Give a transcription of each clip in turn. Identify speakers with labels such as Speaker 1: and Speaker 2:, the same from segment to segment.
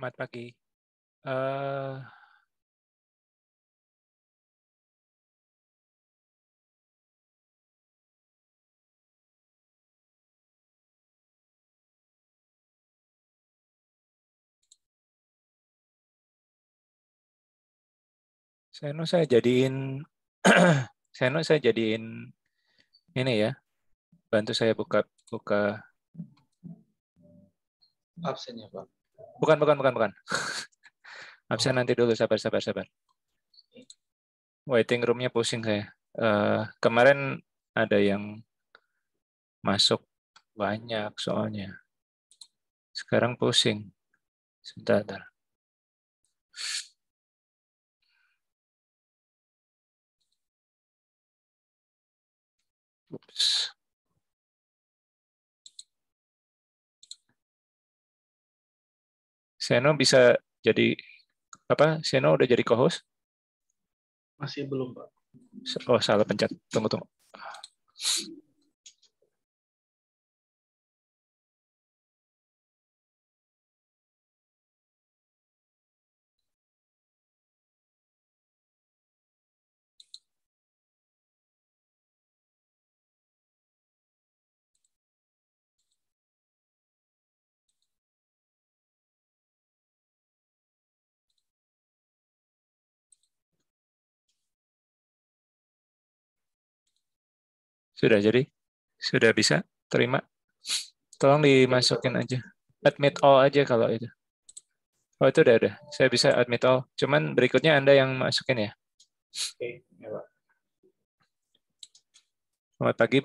Speaker 1: Selamat pagi. Saya jadiin saya jadiin ini ya. Bantu saya buka
Speaker 2: absennya, Pak.
Speaker 1: Bukan. Absen nanti dulu, sabar. Waiting room-nya pusing saya. Kemarin ada yang masuk banyak soalnya. Sekarang pusing. Sebentar. Ups. Seno bisa jadi apa? Seno udah jadi co-host?
Speaker 2: Masih belum, Pak.
Speaker 1: Oh, salah pencet. Tunggu. Sudah jadi? Sudah bisa? Terima? Tolong dimasukin aja. Admit all aja kalau itu. Oh, itu udah. Saya bisa admit all. Cuman berikutnya Anda yang masukin ya.
Speaker 2: Oke, ya, Pak.
Speaker 1: Selamat pagi,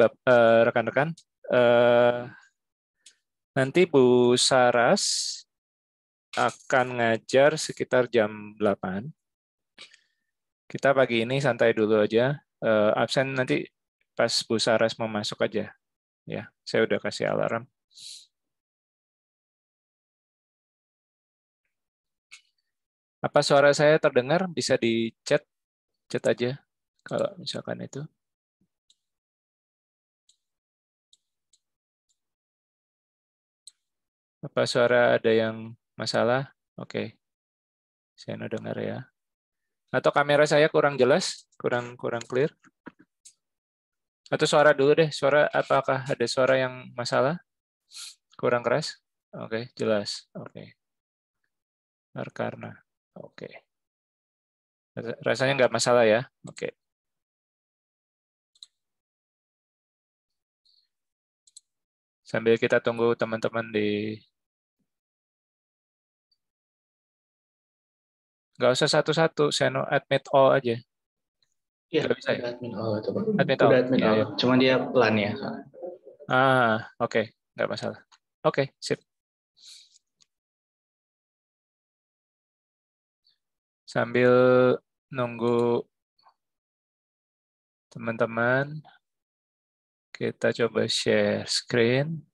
Speaker 1: rekan-rekan. Nanti Bu Saras akan ngajar sekitar jam 8. Kita pagi ini santai dulu aja. Absen nanti pas Bu Saras mau masuk aja. Ya, saya udah kasih alarm. Apa suara saya terdengar? Bisa di chat aja kalau misalkan itu. Apa suara ada yang masalah? Oke. Saya mau dengar ya. Atau kamera saya kurang jelas? Kurang clear? Atau suara dulu deh. Suara, apakah ada suara yang masalah? Kurang keras? Oke, jelas. Oke. Karena. Oke. Rasanya nggak masalah ya? Oke. Sambil kita tunggu teman-teman di... Nggak usah satu-satu, Seno admit all aja.
Speaker 2: Iya,
Speaker 1: Nggak bisa ya?
Speaker 2: udah admin all itu, Pak.
Speaker 1: Admit all?
Speaker 2: Udah admin
Speaker 1: Ya,
Speaker 2: all.
Speaker 1: ya.
Speaker 2: Cuma dia pelan ya.
Speaker 1: Oke. Nggak masalah. Oke, sip. Sambil nunggu teman-teman, kita coba share screen.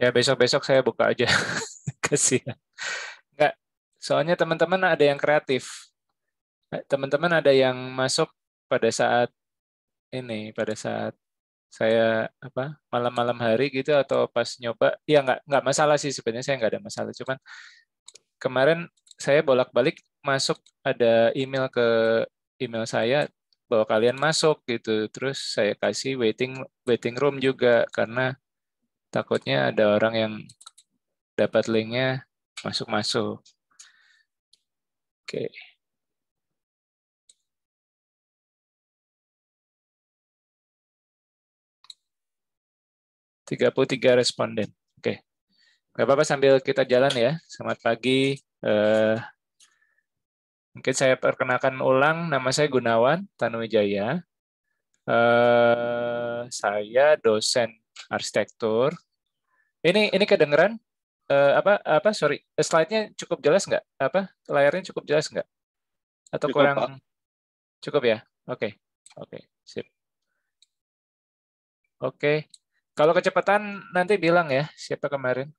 Speaker 1: Ya, besok-besok saya buka aja. Kasihan. Enggak, soalnya teman-teman ada yang kreatif. Teman-teman ada yang masuk pada saat ini, pada saat saya apa malam-malam hari gitu atau pas nyoba, ya nggak masalah sih sebenarnya, saya nggak ada masalah. Cuman kemarin saya bolak-balik masuk, ada email ke email saya bahwa kalian masuk gitu, terus saya kasih waiting room juga karena takutnya ada orang yang dapat linknya masuk. Oke. 33 responden. Oke. Gak apa-apa sambil kita jalan ya. Selamat pagi. Mungkin saya perkenalkan ulang, nama saya Gunawan Tanuwijaya. Saya dosen arsitektur. Ini kedengeran? Sorry, slide-nya cukup jelas nggak? Layarnya cukup jelas nggak? Atau
Speaker 2: Cukup,
Speaker 1: kurang?
Speaker 2: Pak.
Speaker 1: Cukup ya? Oke, sip. Oke. Kalau kecepatan nanti bilang ya, siapa kemarin.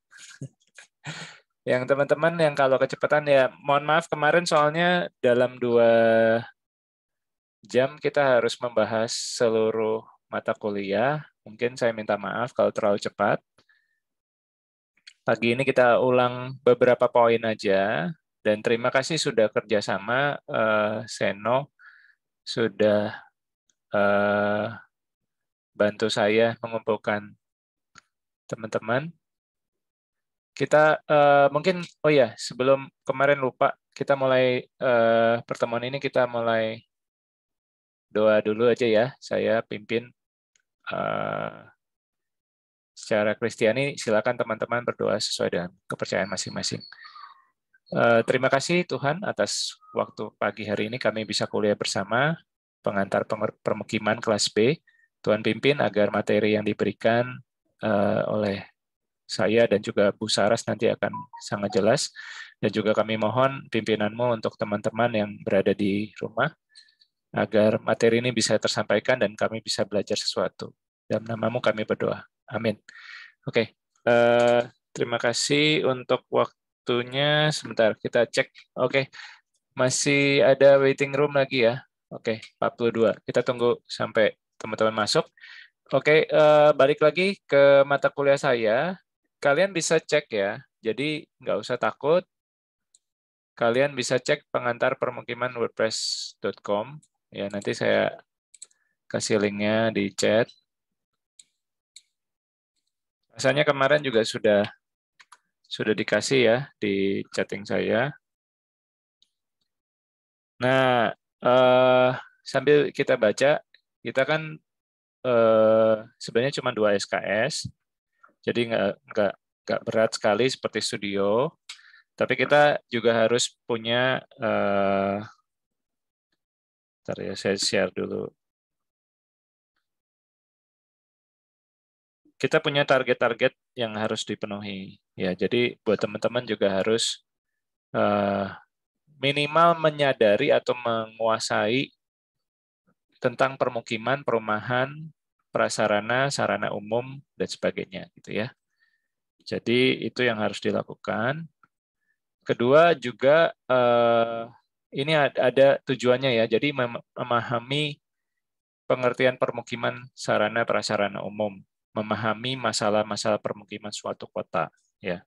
Speaker 1: Yang teman-teman yang kalau kecepatan ya mohon maaf kemarin soalnya dalam 2 jam kita harus membahas seluruh mata kuliah. Mungkin saya minta maaf kalau terlalu cepat. Pagi ini kita ulang beberapa poin aja. Dan terima kasih sudah kerjasama, Seno sudah bantu saya mengumpulkan teman-teman. Kita mungkin, oh ya, sebelum kemarin lupa, kita mulai pertemuan ini kita mulai doa dulu aja ya. Saya pimpin secara Kristiani, silakan teman-teman berdoa sesuai dengan kepercayaan masing-masing. Terima kasih Tuhan atas waktu pagi hari ini kami bisa kuliah bersama pengantar permukiman kelas B. Tuhan pimpin agar materi yang diberikan oleh saya dan juga Bu Saras nanti akan sangat jelas. Dan juga kami mohon pimpinanmu untuk teman-teman yang berada di rumah agar materi ini bisa tersampaikan dan kami bisa belajar sesuatu. Dalam namamu kami berdoa. Amin. Oke, terima kasih untuk waktunya. Sebentar, kita cek. Oke, masih ada waiting room lagi ya. Oke, 42. Kita tunggu sampai teman-teman masuk. Oke, balik lagi ke mata kuliah saya. Kalian bisa cek ya, jadi nggak usah takut. Kalian bisa cek pengantar permukiman wordpress.com. Ya, nanti saya kasih linknya di chat. Rasanya kemarin juga sudah dikasih ya di chatting saya. Nah, sambil kita baca, kita kan sebenarnya cuma 2 SKS, jadi nggak berat sekali seperti studio. Tapi kita juga harus punya, bentar ya, saya share dulu. Kita punya target-target yang harus dipenuhi. Ya, jadi buat teman-teman juga harus minimal menyadari atau menguasai tentang permukiman, perumahan, prasarana, sarana umum, dan sebagainya. Gitu ya. Jadi itu yang harus dilakukan. Kedua juga ini ada tujuannya ya. Jadi memahami pengertian permukiman sarana prasarana umum, memahami masalah-masalah permukiman suatu kota. Ya,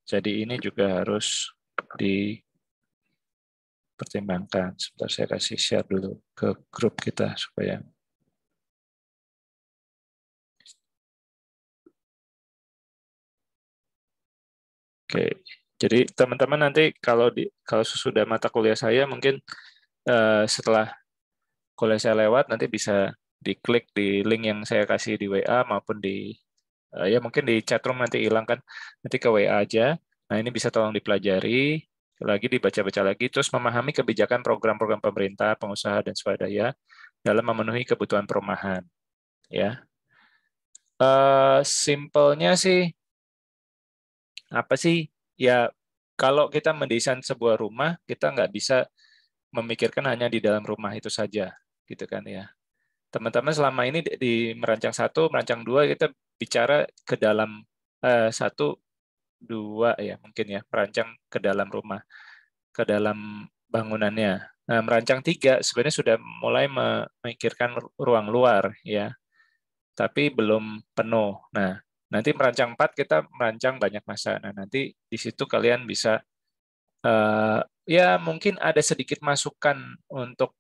Speaker 1: jadi ini juga harus dipertimbangkan. Sebentar saya kasih share dulu ke grup kita supaya. Oke, jadi teman-teman nanti kalau sesudah mata kuliah saya mungkin setelah kuliah saya lewat nanti bisa diklik di link yang saya kasih di WA maupun di ya mungkin di chatroom nanti hilang kan, nanti ke WA aja. Nah ini bisa tolong dipelajari lagi, dibaca-baca lagi, terus memahami kebijakan program-program pemerintah, pengusaha dan swadaya dalam memenuhi kebutuhan perumahan. Ya, simpelnya sih apa sih? Ya kalau kita mendesain sebuah rumah, kita nggak bisa memikirkan hanya di dalam rumah itu saja, gitu kan ya. Teman-teman selama ini di merancang 1, merancang 2 kita bicara ke dalam 1, 2 ya mungkin ya, merancang ke dalam rumah, ke dalam bangunannya. Nah, merancang 3 sebenarnya sudah mulai memikirkan ruang luar ya, tapi belum penuh. Nah, nanti merancang 4 kita merancang banyak masa. Nah, nanti di situ kalian bisa ya mungkin ada sedikit masukan untuk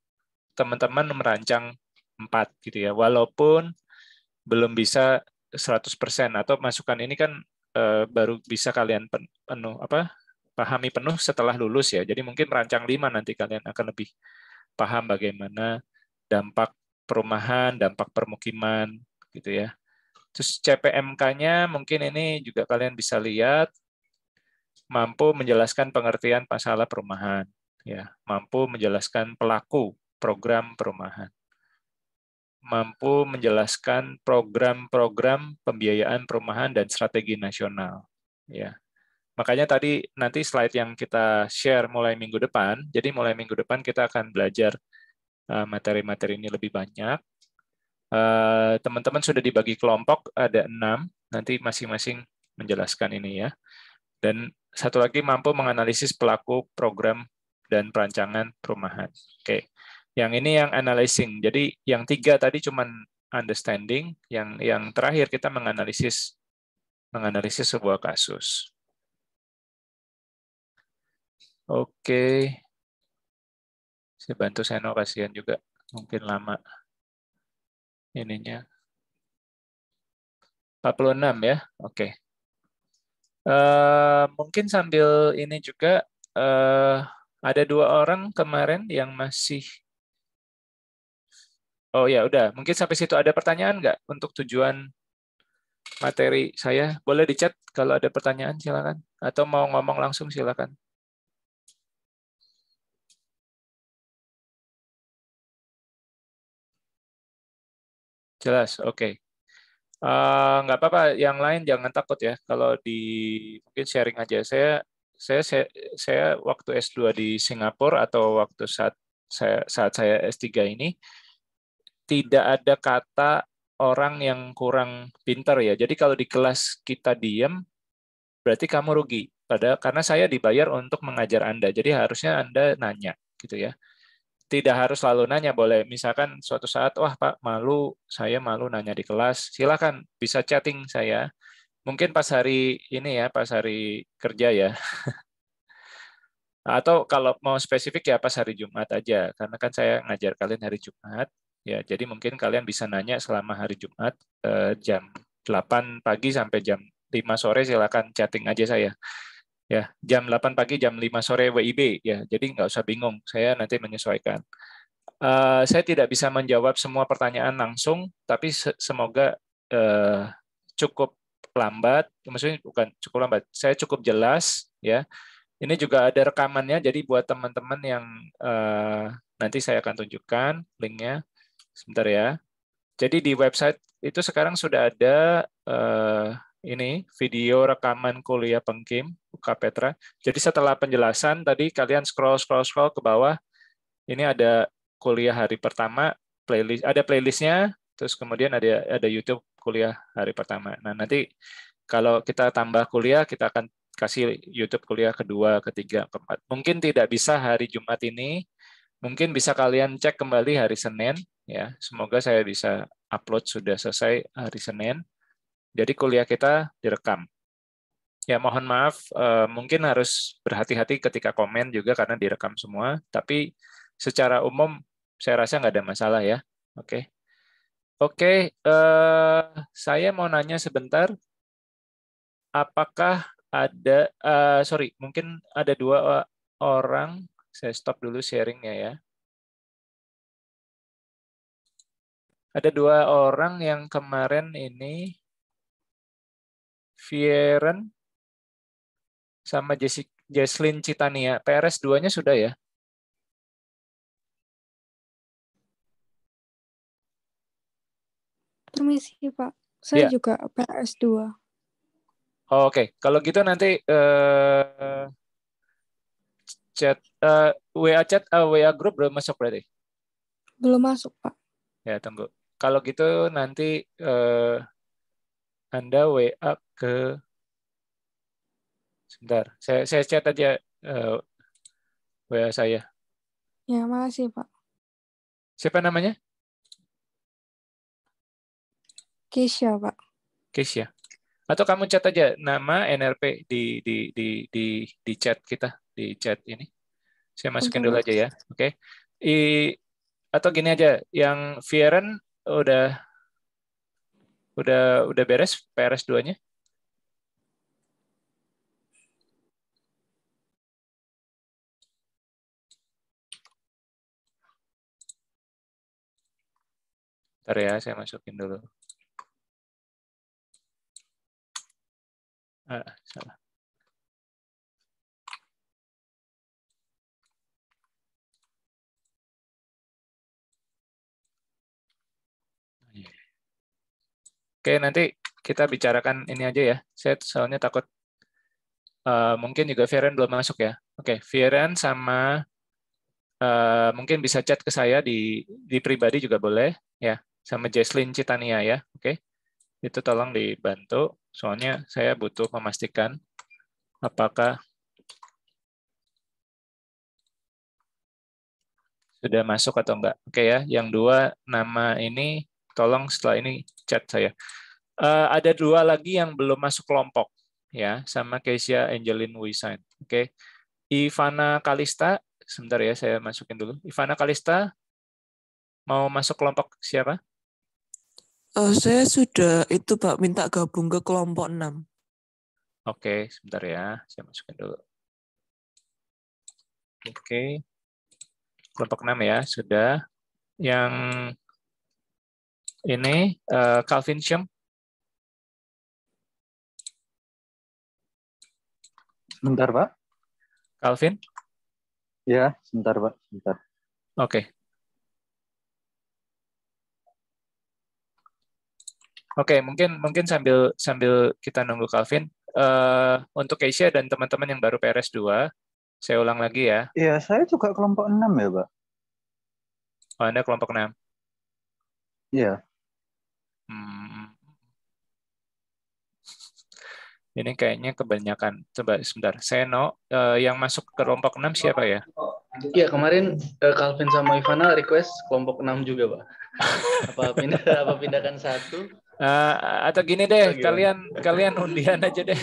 Speaker 1: teman-teman merancang 4 gitu ya. Walaupun belum bisa 100% atau masukan ini kan baru bisa kalian pahami penuh setelah lulus ya. Jadi mungkin merancang 5 nanti kalian akan lebih paham bagaimana dampak perumahan, dampak permukiman gitu ya. Terus CPMK-nya mungkin ini juga kalian bisa lihat, mampu menjelaskan pengertian masalah perumahan ya, mampu menjelaskan pelaku program perumahan, mampu menjelaskan program-program pembiayaan perumahan dan strategi nasional. Ya, makanya tadi nanti slide yang kita share mulai minggu depan. Jadi mulai minggu depan kita akan belajar materi-materi ini lebih banyak. Teman-teman sudah dibagi kelompok ada 6. Nanti masing-masing menjelaskan ini ya. Dan satu lagi mampu menganalisis pelaku program dan perancangan perumahan. Oke. Yang ini yang analyzing. Jadi yang 3 tadi cuman understanding, yang terakhir kita menganalisis sebuah kasus. Oke. Saya bantu Seno, kasihan juga. Mungkin lama ininya. 46 ya. Oke. Mungkin sambil ini juga ada 2 orang kemarin yang masih. Oh ya udah. Mungkin sampai situ ada pertanyaan nggak untuk tujuan materi saya? Boleh di chat kalau ada pertanyaan, silakan. Atau mau ngomong langsung, silakan. Jelas, oke. Nggak apa-apa, yang lain jangan takut ya. Kalau mungkin sharing aja. Saya waktu S2 di Singapura atau waktu saat saya S3 ini tidak ada kata orang yang kurang pintar ya. Jadi kalau di kelas kita diam, berarti kamu rugi. Karena saya dibayar untuk mengajar Anda. Jadi harusnya Anda nanya gitu ya. Tidak harus selalu nanya, boleh. Misalkan suatu saat, wah Pak, saya malu nanya di kelas, silakan bisa chatting saya. Mungkin pas hari ini ya, pas hari kerja ya. Atau kalau mau spesifik ya pas hari Jumat aja, karena kan saya ngajar kalian hari Jumat. Ya, jadi mungkin kalian bisa nanya selama hari Jumat jam 8 pagi sampai jam 5 sore, silakan chatting aja saya. Ya, jam 8 pagi, jam 5 sore WIB ya. Jadi nggak usah bingung, saya nanti menyesuaikan. Saya tidak bisa menjawab semua pertanyaan langsung, tapi semoga cukup lambat, maksudnya bukan cukup lambat, saya cukup jelas ya. Ini juga ada rekamannya, jadi buat teman-teman yang nanti saya akan tunjukkan linknya, sebentar ya. Jadi di website itu sekarang sudah ada ini video rekaman kuliah Pengkim UKPetra. Jadi setelah penjelasan tadi kalian scroll ke bawah, ini ada kuliah hari pertama, ada playlistnya, terus kemudian ada YouTube kuliah hari pertama. Nah, nanti kalau kita tambah kuliah, kita akan kasih YouTube kuliah kedua, ketiga, keempat. Mungkin tidak bisa hari Jumat ini, mungkin bisa kalian cek kembali hari Senin, ya. Semoga saya bisa upload sudah selesai hari Senin. Jadi kuliah kita direkam. Ya, mohon maaf, mungkin harus berhati-hati ketika komen juga karena direkam semua. Tapi secara umum saya rasa nggak ada masalah ya. Oke, oke. Saya mau nanya sebentar. Apakah sorry, mungkin ada 2 orang. Saya stop dulu sharingnya ya. Ada 2 orang yang kemarin ini, Vieren sama Jesslyn Citania. PRS 2-nya sudah ya?
Speaker 3: Permisi, Pak. Saya
Speaker 1: Ya.
Speaker 3: juga PS2.
Speaker 1: Oke, kalau gitu nanti chat WA chat WA grup belum masuk berarti?
Speaker 3: Belum masuk, Pak.
Speaker 1: Ya, tunggu. Kalau gitu nanti Anda WA ke sebentar. Saya chat aja WA saya.
Speaker 3: Ya, makasih, Pak.
Speaker 1: Siapa namanya?
Speaker 3: Keisha, Pak.
Speaker 1: Keisha. Atau kamu chat aja nama NRP di chat kita, di chat ini. Saya masukin dulu
Speaker 3: Bentar, Pak.
Speaker 1: aja ya. Oke. Atau gini aja, yang Viren udah beres PRS 2-nya? Bentar ya, saya masukin dulu. Salah. Oke, nanti kita bicarakan ini aja ya. Saya soalnya takut mungkin juga Viren belum masuk ya. Oke, Viren sama mungkin bisa chat ke saya di pribadi juga boleh ya, sama Jesslyn Citania ya. Oke, itu tolong dibantu. Soalnya saya butuh memastikan Apakah sudah masuk atau enggak? Oke ya, yang 2 nama ini tolong setelah ini chat saya. Ada 2 lagi yang belum masuk kelompok ya, sama Keisha Angeline Wisan. Oke. Ivana Kalista, sebentar ya saya masukin dulu. Ivana Kalista mau masuk kelompok siapa?
Speaker 4: Saya sudah itu Pak minta gabung ke kelompok 6.
Speaker 1: Oke, sebentar ya, saya masukin dulu. Oke. Kelompok 6 ya, sudah. Yang ini Calvin Shum.
Speaker 5: Sebentar, Pak.
Speaker 1: Calvin?
Speaker 5: Ya, sebentar, Pak. Sebentar.
Speaker 1: Oke. Oke, mungkin sambil kita nunggu Calvin, untuk Keisha dan teman-teman yang baru PRS 2, saya ulang lagi ya.
Speaker 5: Iya, saya juga kelompok 6 ya, Pak.
Speaker 1: Oh, Anda kelompok 6.
Speaker 5: Iya.
Speaker 1: Ini kayaknya kebanyakan. Coba sebentar. Seno, yang masuk ke kelompok 6 siapa ya?
Speaker 2: Iya, kemarin Calvin sama Ivana request kelompok 6 juga, Pak. Apa pindahkan 1?
Speaker 1: Atau gini deh, kalian undian aja deh.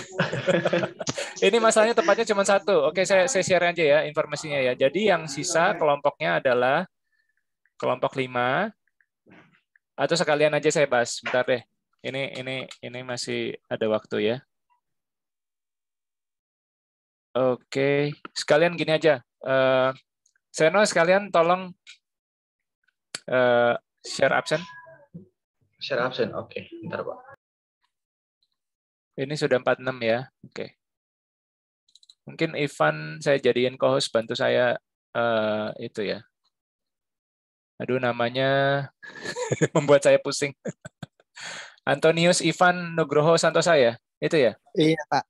Speaker 1: Ini masalahnya tempatnya cuma 1. Oke, saya share aja ya informasinya ya. Jadi yang sisa kelompoknya adalah kelompok 5. Atau sekalian aja saya bahas. Bentar deh. Ini masih ada waktu ya. Oke, sekalian gini aja. Seno, sekalian tolong share absen.
Speaker 2: Share absen, oke. Bentar, Pak.
Speaker 1: Ini sudah 46 ya. Oke. Mungkin Ivan saya jadiin co-host, bantu saya itu ya. Aduh, namanya membuat saya pusing. Antonius Ivan Nugroho Santosa ya? Itu ya?
Speaker 6: Iya, Pak.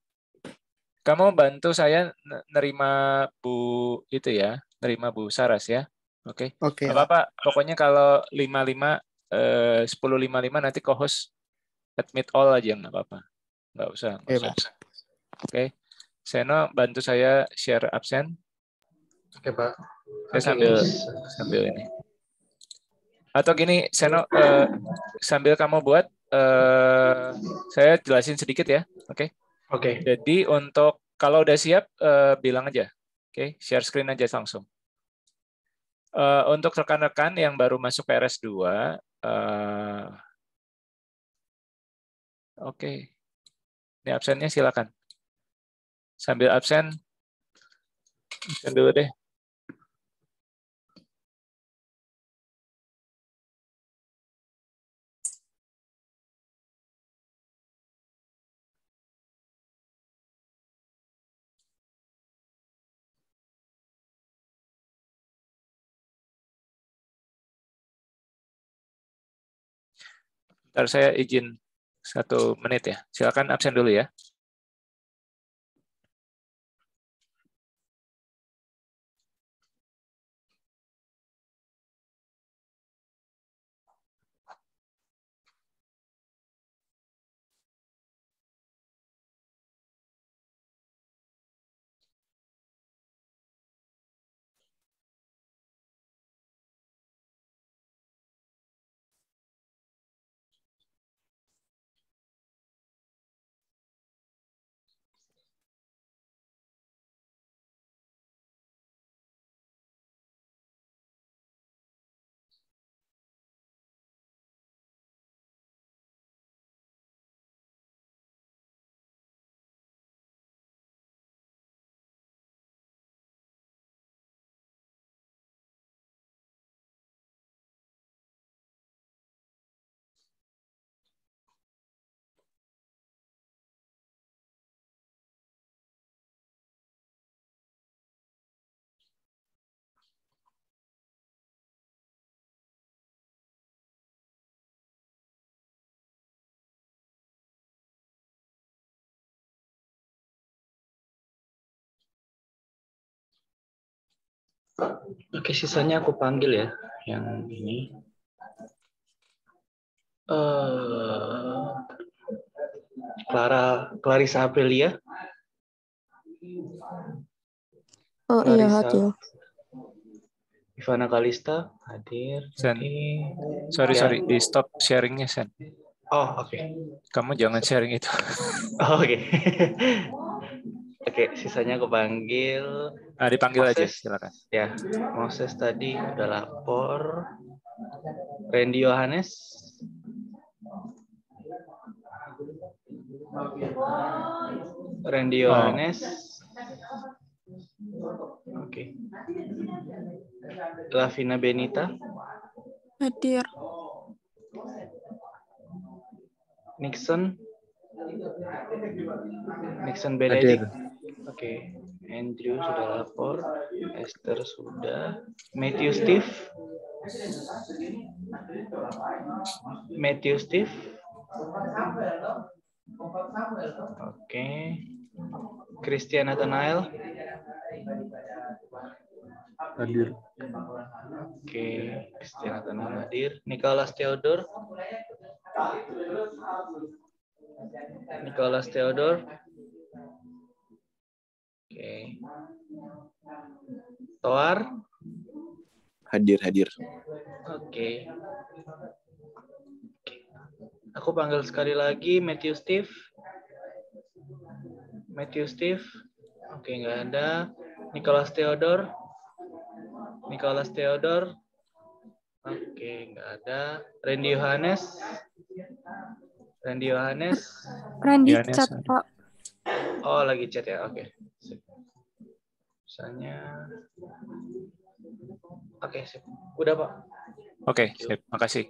Speaker 1: Kamu bantu saya nerima Bu itu ya, nerima Bu Saras ya. Oke.
Speaker 6: Oke, Pak.
Speaker 1: Apa-apa, pokoknya kalau 55 10.55 nanti co-host admit all aja, nggak apa-apa. Nggak usah.
Speaker 6: Oke, Pak.
Speaker 1: Oke. Seno, bantu saya share absen.
Speaker 2: Oke, Pak.
Speaker 1: Saya
Speaker 2: Oke,
Speaker 1: sambil ini. Atau gini, Seno, sambil kamu buat, saya jelasin sedikit ya. Oke.
Speaker 2: Oke.
Speaker 1: Jadi untuk kalau udah siap, bilang aja. Oke, share screen aja langsung. Untuk rekan-rekan yang baru masuk PRS 2, oke. Ini absennya silakan. Sambil absen dulu deh. Ntar saya izin 1 menit ya. Silakan absen dulu ya.
Speaker 2: Oke, sisanya aku panggil ya. Yang ini. Clarissa Aprilia.
Speaker 3: Oh iya,
Speaker 2: Clarissa.
Speaker 3: hadir.
Speaker 2: Ivana Kalista hadir.
Speaker 1: Sen.
Speaker 2: Oke.
Speaker 1: Sorry,
Speaker 2: Ya.
Speaker 1: di stop sharingnya, Sen.
Speaker 2: Oh, oke.
Speaker 1: Kamu jangan sharing itu.
Speaker 2: Oh, oke. Oke, sisanya aku panggil
Speaker 1: Dipanggil aja,
Speaker 2: Moses.
Speaker 1: silakan.
Speaker 2: Ya, Moses tadi udah lapor. Randy Yohanes. Randy Yohanes. Oke. Lavina Benita.
Speaker 3: Hadir.
Speaker 2: Nixon Benedict.
Speaker 5: Hadir.
Speaker 2: Oke. Andrew sudah lapor. Esther sudah. Matthew Steve. Oke. Christian Nathanael.
Speaker 5: Hadir.
Speaker 2: Oke. Christian Nathanael hadir. Nicholas Theodore. Oke. Toar.
Speaker 6: Hadir.
Speaker 2: Oke. Aku panggil sekali lagi Matthew Steve. Oke, nggak ada. Nicholas Theodore. Oke, nggak ada. Randy Yohanes.
Speaker 3: Randy
Speaker 1: Yohanes,
Speaker 3: chat,
Speaker 1: ada.
Speaker 3: Pak.
Speaker 2: Oh, lagi chat ya. Oke. Sip. Misalnya. Oke, sip. Udah, Pak.
Speaker 1: Oke, sip. Makasih.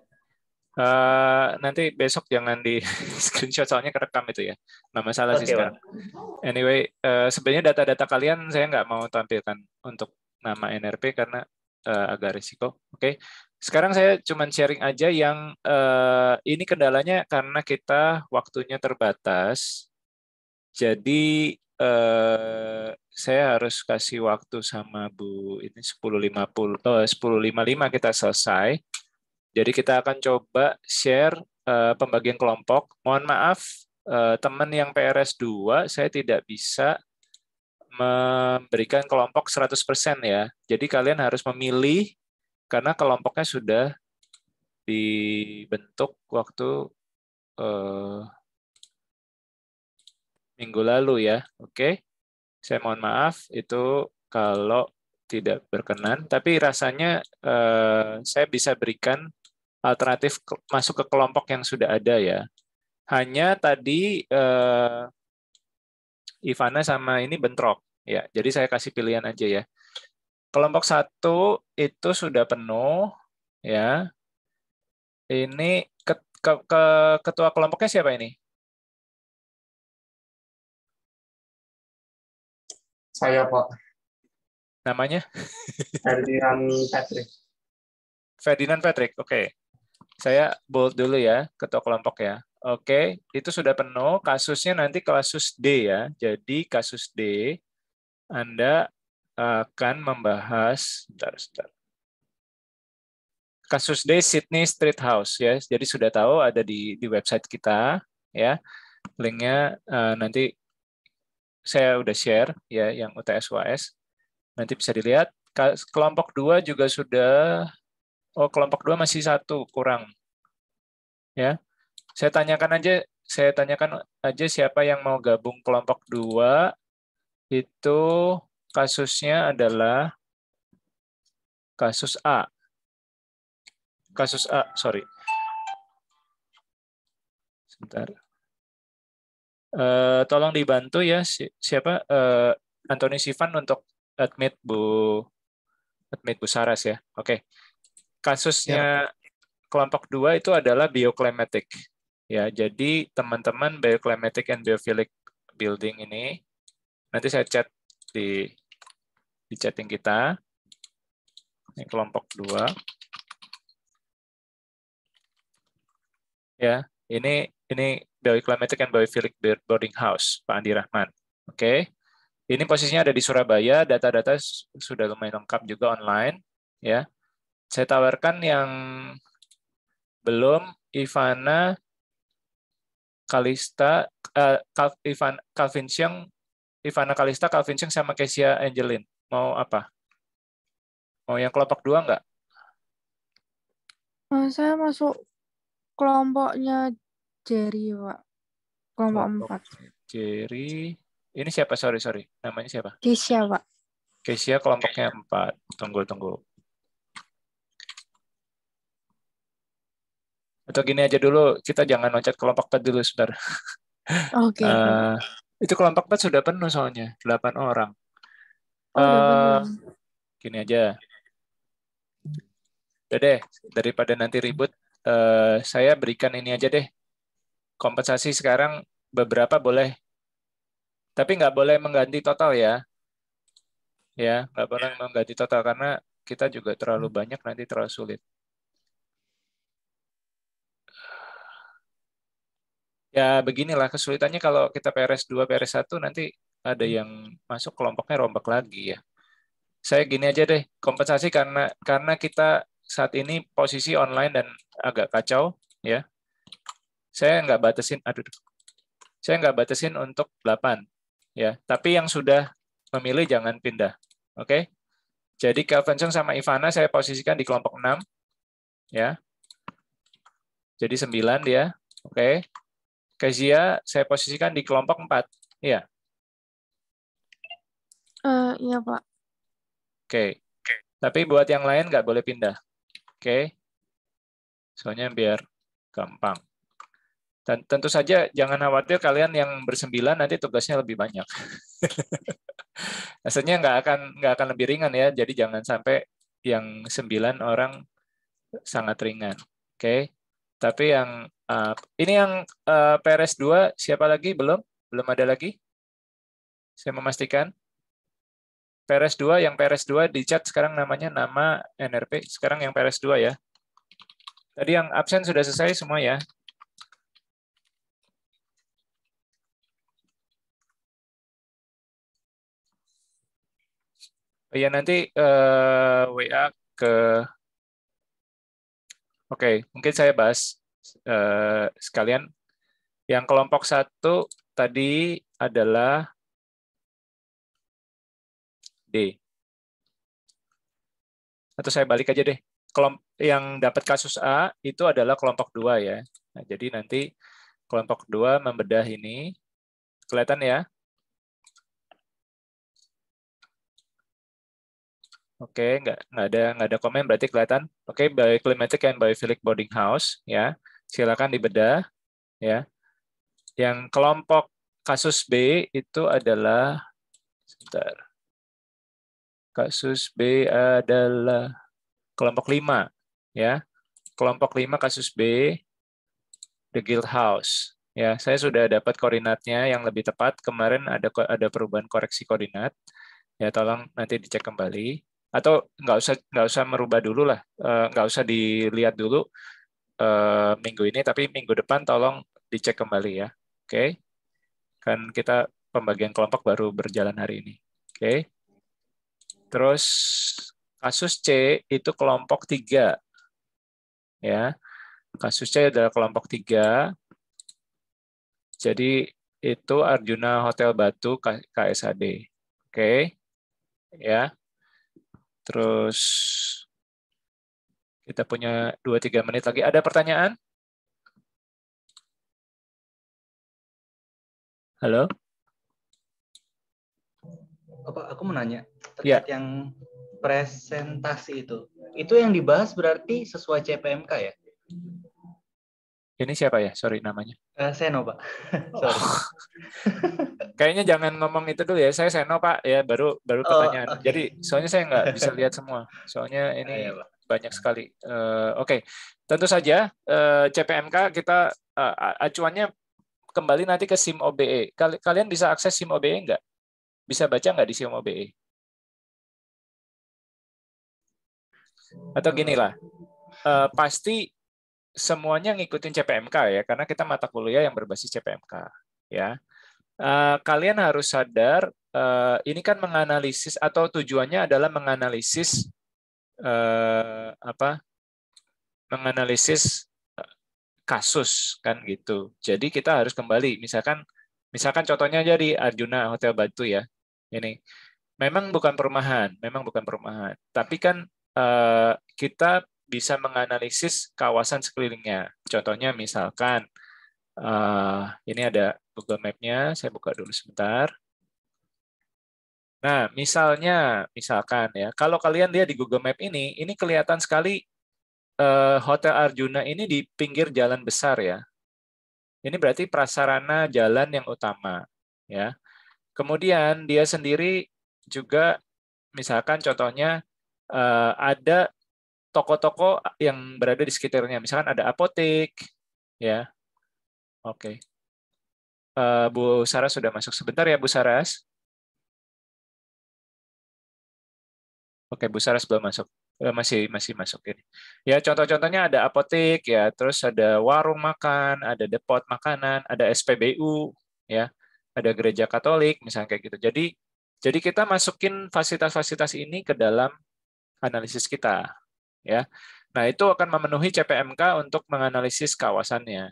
Speaker 1: Nanti besok jangan di screenshot soalnya kerekam itu ya. Nggak masalah sih
Speaker 2: Oke,
Speaker 1: sekarang. Anyway, sebenarnya data-data kalian saya nggak mau tampilkan untuk nama NRP karena agak risiko. Oke, sekarang saya cuma sharing aja yang ini kendalanya karena kita waktunya terbatas. Jadi saya harus kasih waktu sama Bu ini 10.55 kita selesai. Jadi kita akan coba share pembagian kelompok. Mohon maaf, teman yang PRS 2, saya tidak bisa memberikan kelompok 100% ya. Jadi kalian harus memilih, karena kelompoknya sudah dibentuk waktu minggu lalu ya. Oke, saya mohon maaf, itu kalau tidak berkenan. Tapi rasanya saya bisa berikan alternatif masuk ke kelompok yang sudah ada ya. Hanya tadi Ivana sama ini bentrok ya. Jadi saya kasih pilihan aja ya. Kelompok 1 itu sudah penuh ya. Ini ketua kelompoknya siapa ini?
Speaker 7: Saya, Pak.
Speaker 1: Namanya?
Speaker 7: Ferdinand Patrick.
Speaker 1: Oke. Saya bold dulu ya, ketua kelompok ya. Oke, itu sudah penuh. Kasusnya nanti kasus D ya. Jadi kasus D, Anda akan membahas, sebentar. Kasus D Sydney Street House ya. Jadi sudah tahu ada di website kita ya. Linknya nanti saya udah share ya, yang UTS UAS. Nanti bisa dilihat. Kelompok 2 juga sudah. Oh, kelompok 2 masih 1 kurang. Ya. Saya tanyakan aja siapa yang mau gabung kelompok 2. Itu kasusnya adalah kasus A. Sorry. Sebentar. Tolong dibantu ya siapa Antoni Sivan untuk admit Bu Saras ya. Oke. Kasusnya kelompok 2 itu adalah bioclimatic. Ya, jadi teman-teman bioclimatic and biophilic building ini nanti saya chat di chatting kita. Ini kelompok 2. Ya, ini bioclimatic and biophilic boarding house Pak Andi Rahman. Oke. Ini posisinya ada di Surabaya, data-data sudah lumayan lengkap juga online ya. Saya tawarkan yang belum Ivana Kalista, Ivana Kalista, Calvin Chung sama Kesia Angelin. Mau apa? Mau yang kelompok 2 nggak?
Speaker 3: Saya masuk kelompoknya Jerry, Pak. Kelompok
Speaker 1: Kelompok
Speaker 3: 4.
Speaker 1: Jerry. Ini siapa? Sorry. Namanya siapa?
Speaker 3: Keisha, Pak.
Speaker 1: Kesia kelompoknya 4. Tunggu. Atau gini aja dulu, kita jangan loncat kelompok 4 dulu, sebentar.
Speaker 3: Oke.
Speaker 1: Itu kelompok 4 sudah penuh soalnya, 8 orang.
Speaker 3: Oh, udah bener.
Speaker 1: Gini aja. Udah deh, daripada nanti ribut, saya berikan ini aja deh. Kompensasi sekarang beberapa boleh. Tapi nggak boleh mengganti total ya. Ya, nggak boleh mengganti total karena kita juga terlalu banyak, nanti terlalu sulit. Ya beginilah kesulitannya kalau kita PRS2, PRS1 nanti ada yang masuk kelompoknya rombak lagi ya. Saya gini aja deh, kompensasi karena kita saat ini posisi online dan agak kacau ya. Saya nggak batasin untuk 8 ya. Tapi yang sudah memilih jangan pindah. Oke? Jadi Kelvin Sung sama Ivana saya posisikan di kelompok 6 ya. Jadi 9 dia. Oke. Kezia saya posisikan di kelompok 4. Iya.
Speaker 3: Iya, Pak.
Speaker 1: Oke. Tapi buat yang lain nggak boleh pindah. Oke. Soalnya biar gampang. Dan tentu saja jangan khawatir kalian yang bersembilan nanti tugasnya lebih banyak. Maksudnya nggak akan lebih ringan ya. Jadi jangan sampai yang 9 orang sangat ringan. Oke. Tapi yang ini yang PRS2 siapa lagi? Belum ada lagi. Saya memastikan. Yang PRS2 di chat sekarang namanya nama NRP. Sekarang yang PRS2 ya. Tadi yang absen sudah selesai semua ya. Ya nanti WA ke. Oke, mungkin saya bahas sekalian. Yang kelompok 1 tadi adalah D. Atau saya balik aja deh. Yang dapat kasus A itu adalah kelompok 2 ya. Nah, jadi nanti kelompok 2 membedah ini. Kelihatan ya? Oke, nggak ada komen berarti kelihatan. Oke, bioclimatic and biophilic boarding house ya. Silakan dibedah ya. Yang kelompok kasus B itu adalah sebentar. Kasus B adalah kelompok 5 ya. Kelompok 5 kasus B The Guild House. Ya, saya sudah dapat koordinatnya yang lebih tepat. Kemarin ada perubahan koreksi koordinat. Ya, tolong nanti dicek kembali. Atau nggak usah merubah dulu lah, nggak usah dilihat dulu minggu ini, tapi minggu depan tolong dicek kembali ya. Oke, kan kita pembagian kelompok baru berjalan hari ini. Oke, terus kasus C itu kelompok 3 ya. Kasus C adalah kelompok 3. Jadi itu Arjuna Hotel Batu KSHD. Oke, ya. Terus kita punya 2-3 menit lagi. Ada pertanyaan? Halo?
Speaker 2: Aku mau nanya terkait yang presentasi itu. Itu yang dibahas berarti sesuai CPMK ya?
Speaker 1: Ini siapa ya? Sorry namanya.
Speaker 2: Seno, Pak. Sorry.
Speaker 1: Kayaknya jangan ngomong itu dulu ya. Saya Seno, Pak. Ya, baru pertanyaan.
Speaker 2: Okay.
Speaker 1: Jadi, soalnya saya nggak bisa lihat semua. Soalnya ini banyak sekali. Oke. Tentu saja CPMK kita acuannya kembali nanti ke SIM OBE. Kalian bisa akses SIM OBE nggak? Bisa baca nggak di SIM OBE? Atau gini lah. Pasti semuanya ngikutin CPMK ya, karena kita mata kuliah yang berbasis CPMK ya. Kalian harus sadar ini kan menganalisis atau tujuannya adalah menganalisis menganalisis kasus kan gitu. Jadi kita harus kembali misalkan contohnya jadi Arjuna Hotel Batu ya. Ini Memang bukan perumahan, Tapi kan kita bisa menganalisis kawasan sekelilingnya. Contohnya misalkan ini ada Google Map-nya, saya buka dulu sebentar. Nah, misalkan ya, kalau kalian lihat di Google Map ini kelihatan sekali Hotel Arjuna ini di pinggir jalan besar ya. Ini berarti prasarana jalan yang utama, ya. Kemudian dia sendiri juga, misalkan contohnya ada toko-toko yang berada di sekitarnya, misalkan ada apotek, ya. Oke. Bu Saras sudah masuk sebentar ya, Bu Saras. Oke, Bu Saras belum masuk. Masih masuk ini. Ya, contoh-contohnya ada apotek ya, terus ada warung makan, ada depot makanan, ada SPBU ya, ada gereja Katolik misalnya kayak gitu. Jadi kita masukin fasilitas-fasilitas ini ke dalam analisis kita ya. Nah, itu akan memenuhi CPMK untuk menganalisis kawasannya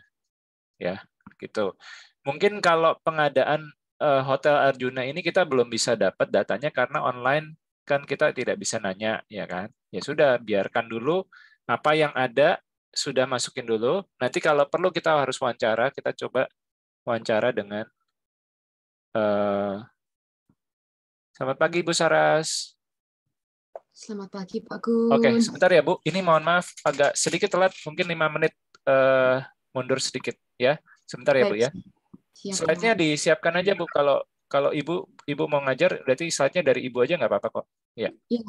Speaker 1: ya, gitu. Mungkin kalau pengadaan Hotel Arjuna ini kita belum bisa dapat datanya karena online kan kita tidak bisa nanya, ya kan? Ya sudah, biarkan dulu apa yang ada, sudah masukin dulu. Nanti kalau perlu kita harus wawancara, kita coba wawancara dengan selamat pagi Bu Saras.
Speaker 6: Selamat pagi Pak Gun.
Speaker 1: Oke, sebentar ya Bu. Ini mohon maaf agak sedikit telat, mungkin 5 menit mundur sedikit ya. Sebentar ya Bu ya. Slide-nya disiapkan aja Bu. Kalau ibu mau ngajar, berarti slide-nya dari ibu aja nggak apa-apa kok. Ya.
Speaker 6: Iya,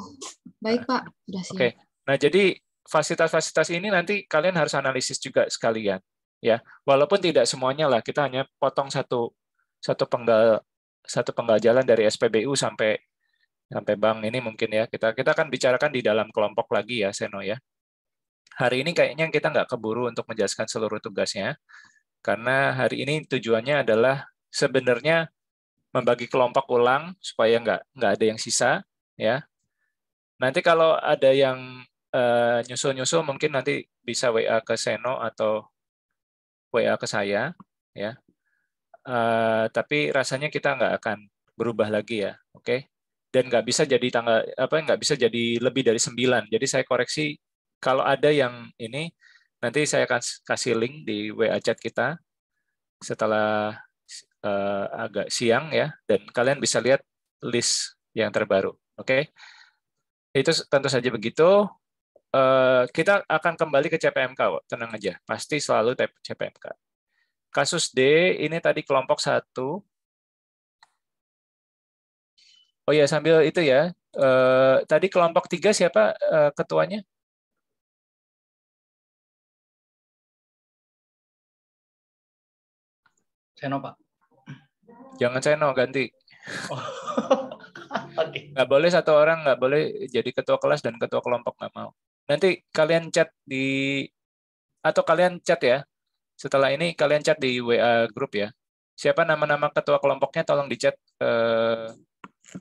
Speaker 6: baik Pak. Sudah siap.
Speaker 1: Oke. Nah, jadi fasilitas-fasilitas ini nanti kalian harus analisis juga sekalian. Ya, walaupun tidak semuanya lah. Kita hanya potong satu penggal jalan dari SPBU sampai bank ini mungkin ya. Kita akan bicarakan di dalam kelompok lagi ya, Seno ya. Hari ini kayaknya kita nggak keburu untuk menjelaskan seluruh tugasnya. Karena hari ini tujuannya adalah sebenarnya membagi kelompok ulang supaya nggak ada yang sisa ya. Nanti kalau ada yang nyusul mungkin nanti bisa WA ke Seno atau WA ke saya ya. Tapi rasanya kita nggak akan berubah lagi ya, oke? Dan nggak bisa jadi nggak bisa jadi lebih dari 9. Jadi saya koreksi kalau ada yang ini nanti saya akan kasih link di WA chat kita setelah agak siang ya, dan kalian bisa lihat list yang terbaru. Oke, itu tentu saja begitu. Kita akan kembali ke CPMK, tenang aja, pasti selalu CPMK. Kasus D ini tadi kelompok 1. Oh ya, sambil itu ya, tadi kelompok 3 siapa ketuanya?
Speaker 2: Seno, Pak.
Speaker 1: Jangan Seno, ganti.
Speaker 2: Oh. Okay.
Speaker 1: Nggak boleh satu orang, nggak boleh jadi ketua kelas dan ketua kelompok, nggak mau. Nanti kalian chat atau kalian chat ya. Setelah ini kalian chat di WA grup ya. Siapa nama-nama ketua kelompoknya tolong di chat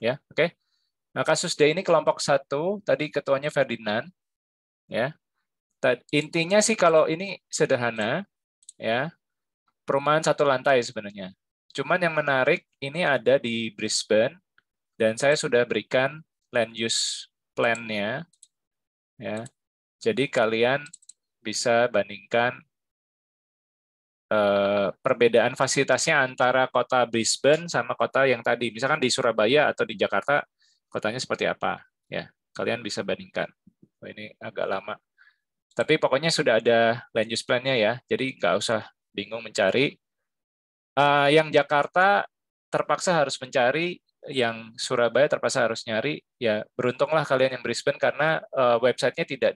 Speaker 1: ya, oke. Nah, kasus D ini kelompok 1, tadi ketuanya Ferdinand ya. Intinya sih kalau ini sederhana ya. Perumahan satu lantai sebenarnya. Cuman yang menarik ini ada di Brisbane dan saya sudah berikan land use plan-nya ya. Jadi kalian bisa bandingkan perbedaan fasilitasnya antara kota Brisbane sama kota yang tadi. Misalkan di Surabaya atau di Jakarta kotanya seperti apa ya. Kalian bisa bandingkan. Oh, ini agak lama. Tapi pokoknya sudah ada land use plan-nya ya. Jadi nggak usah bingung mencari. Yang Jakarta terpaksa harus mencari, yang Surabaya terpaksa harus nyari. Ya beruntunglah kalian yang Brisbane karena websitenya tidak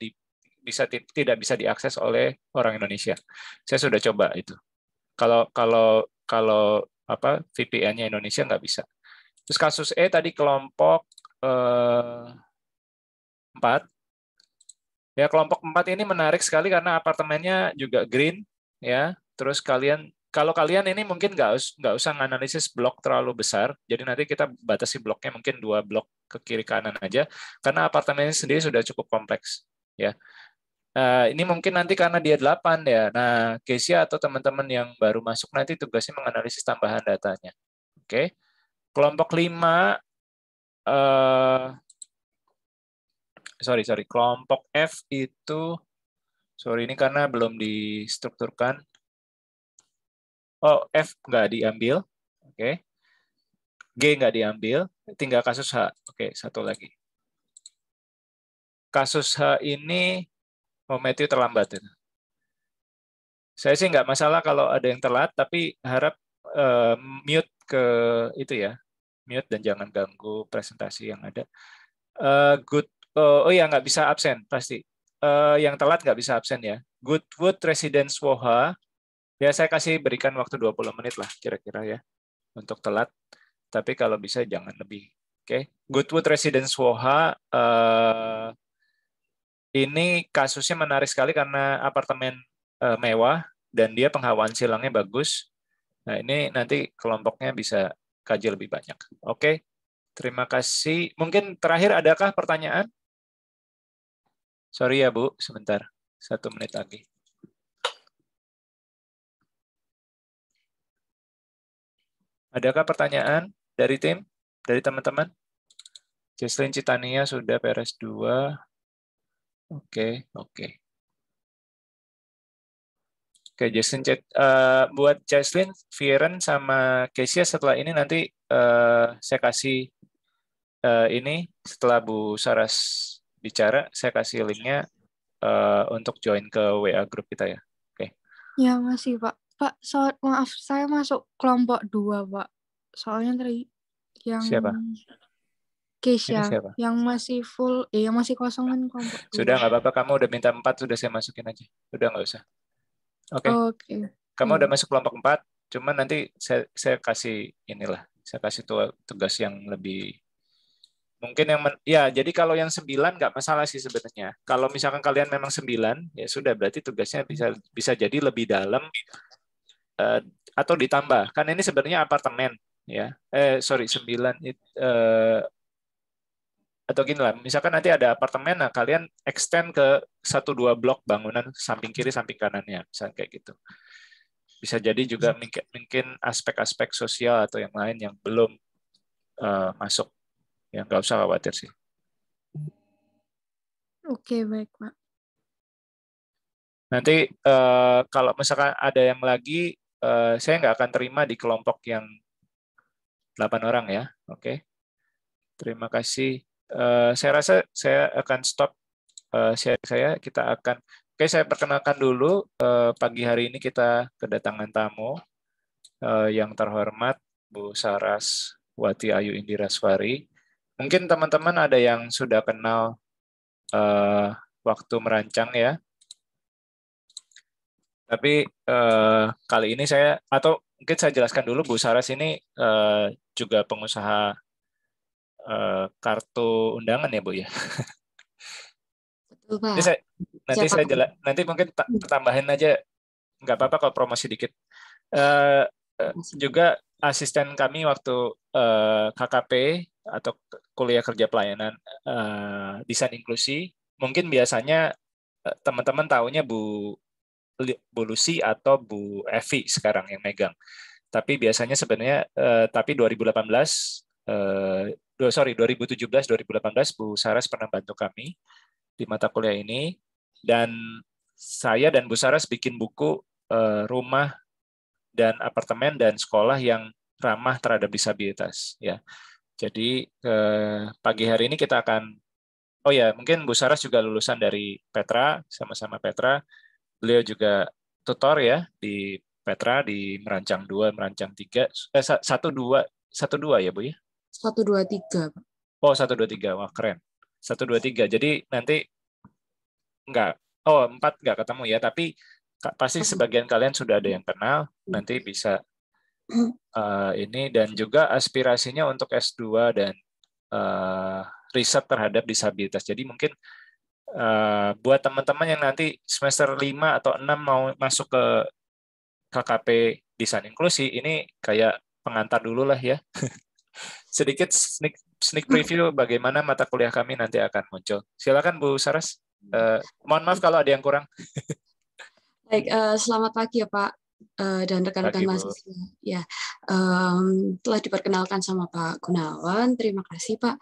Speaker 1: bisa diakses oleh orang Indonesia. Saya sudah coba itu. Kalau VPN-nya Indonesia nggak bisa. Terus kasus E tadi kelompok 4. Ya, kelompok 4 ini menarik sekali karena apartemennya juga green ya. Terus kalau kalian ini mungkin nggak usah menganalisis blok terlalu besar. Jadi nanti kita batasi bloknya mungkin 2 blok ke kiri kanan aja karena apartemennya sendiri sudah cukup kompleks ya. Ini mungkin nanti karena dia 8 ya. Nah, Kesia atau teman-teman yang baru masuk nanti tugasnya menganalisis tambahan datanya. Oke. Kelompok 5 sorry, kelompok F itu, sorry ini karena belum distrukturkan. Oh, F nggak diambil, oke. G nggak diambil, tinggal kasus H. Oke, satu lagi. Kasus H ini, Matthew terlambat. Saya sih nggak masalah kalau ada yang telat, tapi harap mute ke itu ya, mute dan jangan ganggu presentasi yang ada. Good, oh ya nggak bisa absen pasti. Yang telat nggak bisa absen ya. Goodwood Residence Woha, ya saya kasih berikan waktu 20 menit lah kira-kira ya untuk telat. Tapi kalau bisa jangan lebih. Oke, Goodwood Residence Woha ini kasusnya menarik sekali karena apartemen mewah dan dia penghawaan silangnya bagus. Nah ini nanti kelompoknya bisa kaji lebih banyak. Oke, terima kasih. Mungkin terakhir adakah pertanyaan? Sorry ya Bu, sebentar. 1 menit lagi. Adakah pertanyaan dari tim, dari teman-teman? Jesslyn Citania sudah beres 2. Oke. Oke, Jesslyn, buat Jesslyn, Viren, sama Kesia setelah ini nanti saya kasih ini, setelah Bu Saras bicara, saya kasih linknya untuk join ke WA grup kita ya. Oke.
Speaker 3: Ya masih Pak. Pak, maaf saya masuk kelompok 2 Pak. Soalnya tadi yang
Speaker 1: Siapa?
Speaker 3: Keisha,
Speaker 1: Ini siapa?
Speaker 3: yang masih full, yang masih kosong kan kelompok 2.
Speaker 1: Sudah nggak apa-apa, kamu udah minta 4, sudah saya masukin aja. Udah nggak usah. Oke. Kamu udah masuk kelompok 4, cuman nanti saya kasih inilah, saya kasih tugas yang lebih mungkin yang ya jadi kalau yang 9 nggak masalah sih sebenarnya. Kalau misalkan kalian memang 9 ya sudah berarti tugasnya bisa jadi lebih dalam atau ditambah. Kan ini sebenarnya apartemen ya. 9 atau gini lah, misalkan nanti ada apartemen, nah kalian extend ke 1-2 blok bangunan samping kiri samping kanannya, misalnya kayak gitu. Bisa jadi juga mungkin aspek-aspek sosial atau yang lain yang belum masuk. Ya nggak usah khawatir sih.
Speaker 3: Oke, baik Pak.
Speaker 1: Nanti kalau misalkan ada yang lagi, saya nggak akan terima di kelompok yang 8 orang ya. Oke. Terima kasih. Saya rasa saya akan stop share saya. Kita akan, saya perkenalkan dulu. Pagi hari ini kita kedatangan tamu yang terhormat Bu Saras Wati Ayu Indiraswari. Mungkin teman-teman ada yang sudah kenal waktu merancang ya. Tapi kali ini atau mungkin saya jelaskan dulu, Bu Saras ini juga pengusaha kartu undangan ya Bu ya.
Speaker 6: Betul, Pak.
Speaker 1: Nanti mungkin tambahin aja, nggak apa-apa kalau promosi dikit. Juga asisten kami waktu KKP atau kuliah kerja pelayanan desain inklusi, mungkin biasanya teman-teman taunya Bu Lucy atau Bu Evi sekarang yang megang. Tapi biasanya sebenarnya tapi 2017-2018 Bu Saras pernah bantu kami di mata kuliah ini, dan saya dan Bu Saras bikin buku rumah dan apartemen dan sekolah yang ramah terhadap disabilitas ya. Jadi pagi hari ini kita akan, mungkin Bu Saras juga lulusan dari Petra, sama-sama Petra. Beliau juga tutor ya di Petra, di merancang 2, merancang 3, 1, 2 ya Bu ya?
Speaker 6: 1, 2, 3.
Speaker 1: Oh 1, 2, 3, wah keren. 1, 2, 3, jadi nanti 4 nggak ketemu ya, tapi pasti sebagian kalian sudah ada yang kenal, nanti bisa ini, dan juga aspirasinya untuk S2 dan riset terhadap disabilitas. Jadi mungkin buat teman-teman yang nanti semester 5 atau 6 mau masuk ke KKP Desain Inklusi, ini kayak pengantar dulu lah ya. Sedikit sneak preview bagaimana mata kuliah kami nanti akan muncul. Silakan Bu Saras. Mohon maaf kalau ada yang kurang.
Speaker 6: Baik, selamat pagi ya Pak. dan rekan-rekan
Speaker 1: Pagi, Bu.
Speaker 6: mahasiswa. Ya, telah diperkenalkan sama Pak Gunawan. Terima kasih Pak.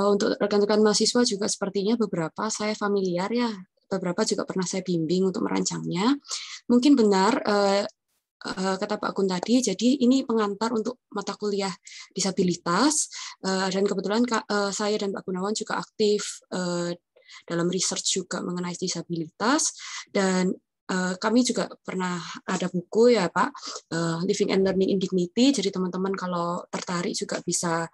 Speaker 6: Untuk rekan-rekan mahasiswa juga sepertinya beberapa saya familiar ya. Beberapa juga pernah saya bimbing untuk merancangnya. Mungkin benar kata Pak Gun tadi, jadi ini pengantar untuk mata kuliah disabilitas, dan kebetulan saya dan Pak Gunawan juga aktif dalam research juga mengenai disabilitas, dan kami juga pernah ada buku ya Pak, Living and Learning in Dignity, jadi teman-teman kalau tertarik juga bisa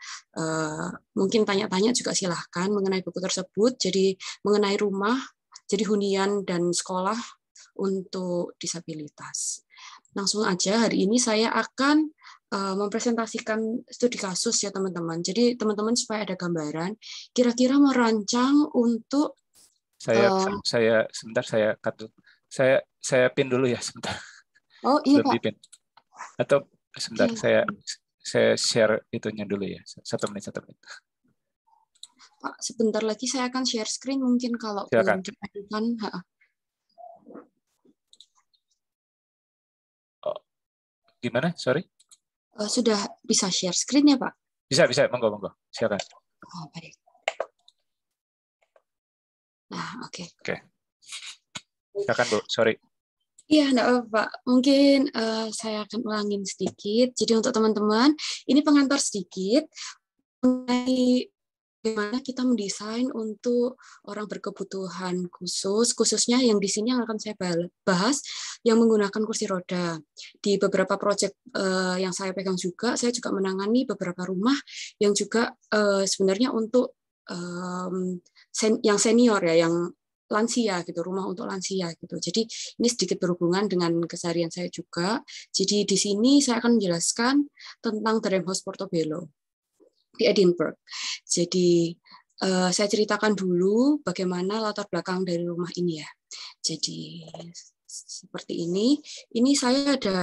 Speaker 6: mungkin tanya-tanya juga silahkan mengenai buku tersebut, jadi mengenai rumah, jadi hunian dan sekolah untuk disabilitas. Langsung aja hari ini saya akan mempresentasikan studi kasus ya teman-teman. Jadi teman-teman supaya ada gambaran kira-kira merancang untuk
Speaker 1: saya sebentar saya cut dulu. Saya pin dulu ya sebentar.
Speaker 6: Oh iya
Speaker 1: Belum
Speaker 6: Pak.
Speaker 1: dipin. Atau sebentar
Speaker 6: Oke.
Speaker 1: saya share itunya dulu ya. 1 menit.
Speaker 6: Pak, sebentar lagi saya akan share screen mungkin kalau
Speaker 1: Silakan.
Speaker 6: belum dipadukan.
Speaker 1: Gimana? Sorry.
Speaker 6: Sudah bisa share screen ya Pak?
Speaker 1: Bisa, monggo. Silakan.
Speaker 6: Oh, baik. Nah, oke.
Speaker 1: Silakan Bu, sorry.
Speaker 6: Iya, enggak apa-apa. Mungkin saya akan ulangin sedikit. Jadi untuk teman-teman, ini pengantar sedikit mengenai bagaimana kita mendesain untuk orang berkebutuhan khusus, khususnya yang di sini yang akan saya bahas, yang menggunakan kursi roda. Di beberapa proyek yang saya pegang juga, saya juga menangani beberapa rumah yang juga sebenarnya untuk yang senior ya, yang lansia gitu, rumah untuk lansia gitu. Jadi ini sedikit berhubungan dengan keseharian saya juga. Jadi di sini saya akan menjelaskan tentang Durham House Portobello di Edinburgh. Jadi saya ceritakan dulu bagaimana latar belakang dari rumah ini ya. Jadi seperti ini. Ini saya ada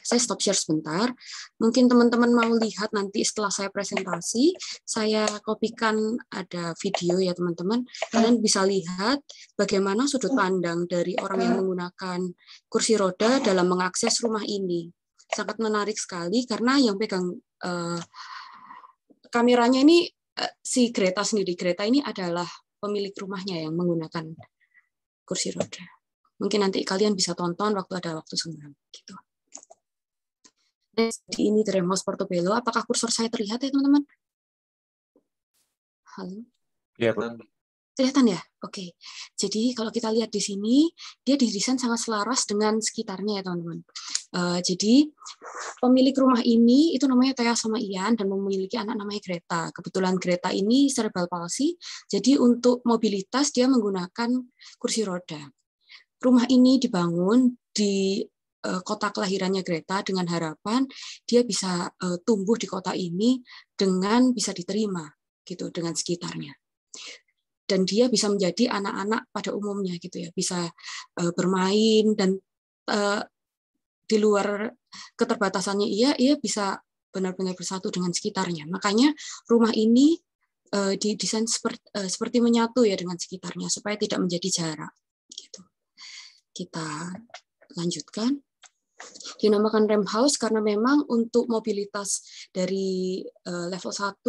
Speaker 6: saya stop share sebentar. Mungkin teman-teman mau lihat nanti setelah saya presentasi, saya kopikan ada video ya teman-teman. Kalian bisa lihat bagaimana sudut pandang dari orang yang menggunakan kursi roda dalam mengakses rumah ini. Sangat menarik sekali karena yang pegang kameranya ini si Greta sendiri. Greta ini adalah pemilik rumahnya yang menggunakan kursi roda. Mungkin nanti kalian bisa tonton waktu ada waktu senggang gitu. Di ini Durham House Portobello. Apakah kursor saya terlihat ya teman-teman? Halo?
Speaker 1: Iya, Bu.
Speaker 6: Kelihatan ya? Oke. Jadi kalau kita lihat di sini, dia didesain sangat selaras dengan sekitarnya ya teman-teman. Jadi pemilik rumah ini itu namanya Thea sama Ian dan memiliki anak namanya Greta. Kebetulan Greta ini cerebral palsy, jadi untuk mobilitas dia menggunakan kursi roda. Rumah ini dibangun di kota kelahirannya Greta dengan harapan dia bisa tumbuh di kota ini dengan bisa diterima gitu dengan sekitarnya. Dan dia bisa menjadi anak-anak pada umumnya gitu ya, bisa bermain dan di luar keterbatasannya ia bisa benar-benar bersatu dengan sekitarnya. Makanya rumah ini didesain seperti menyatu ya dengan sekitarnya supaya tidak menjadi jarak gitu. Kita lanjutkan. Dinamakan ramp house karena memang untuk mobilitas dari level 1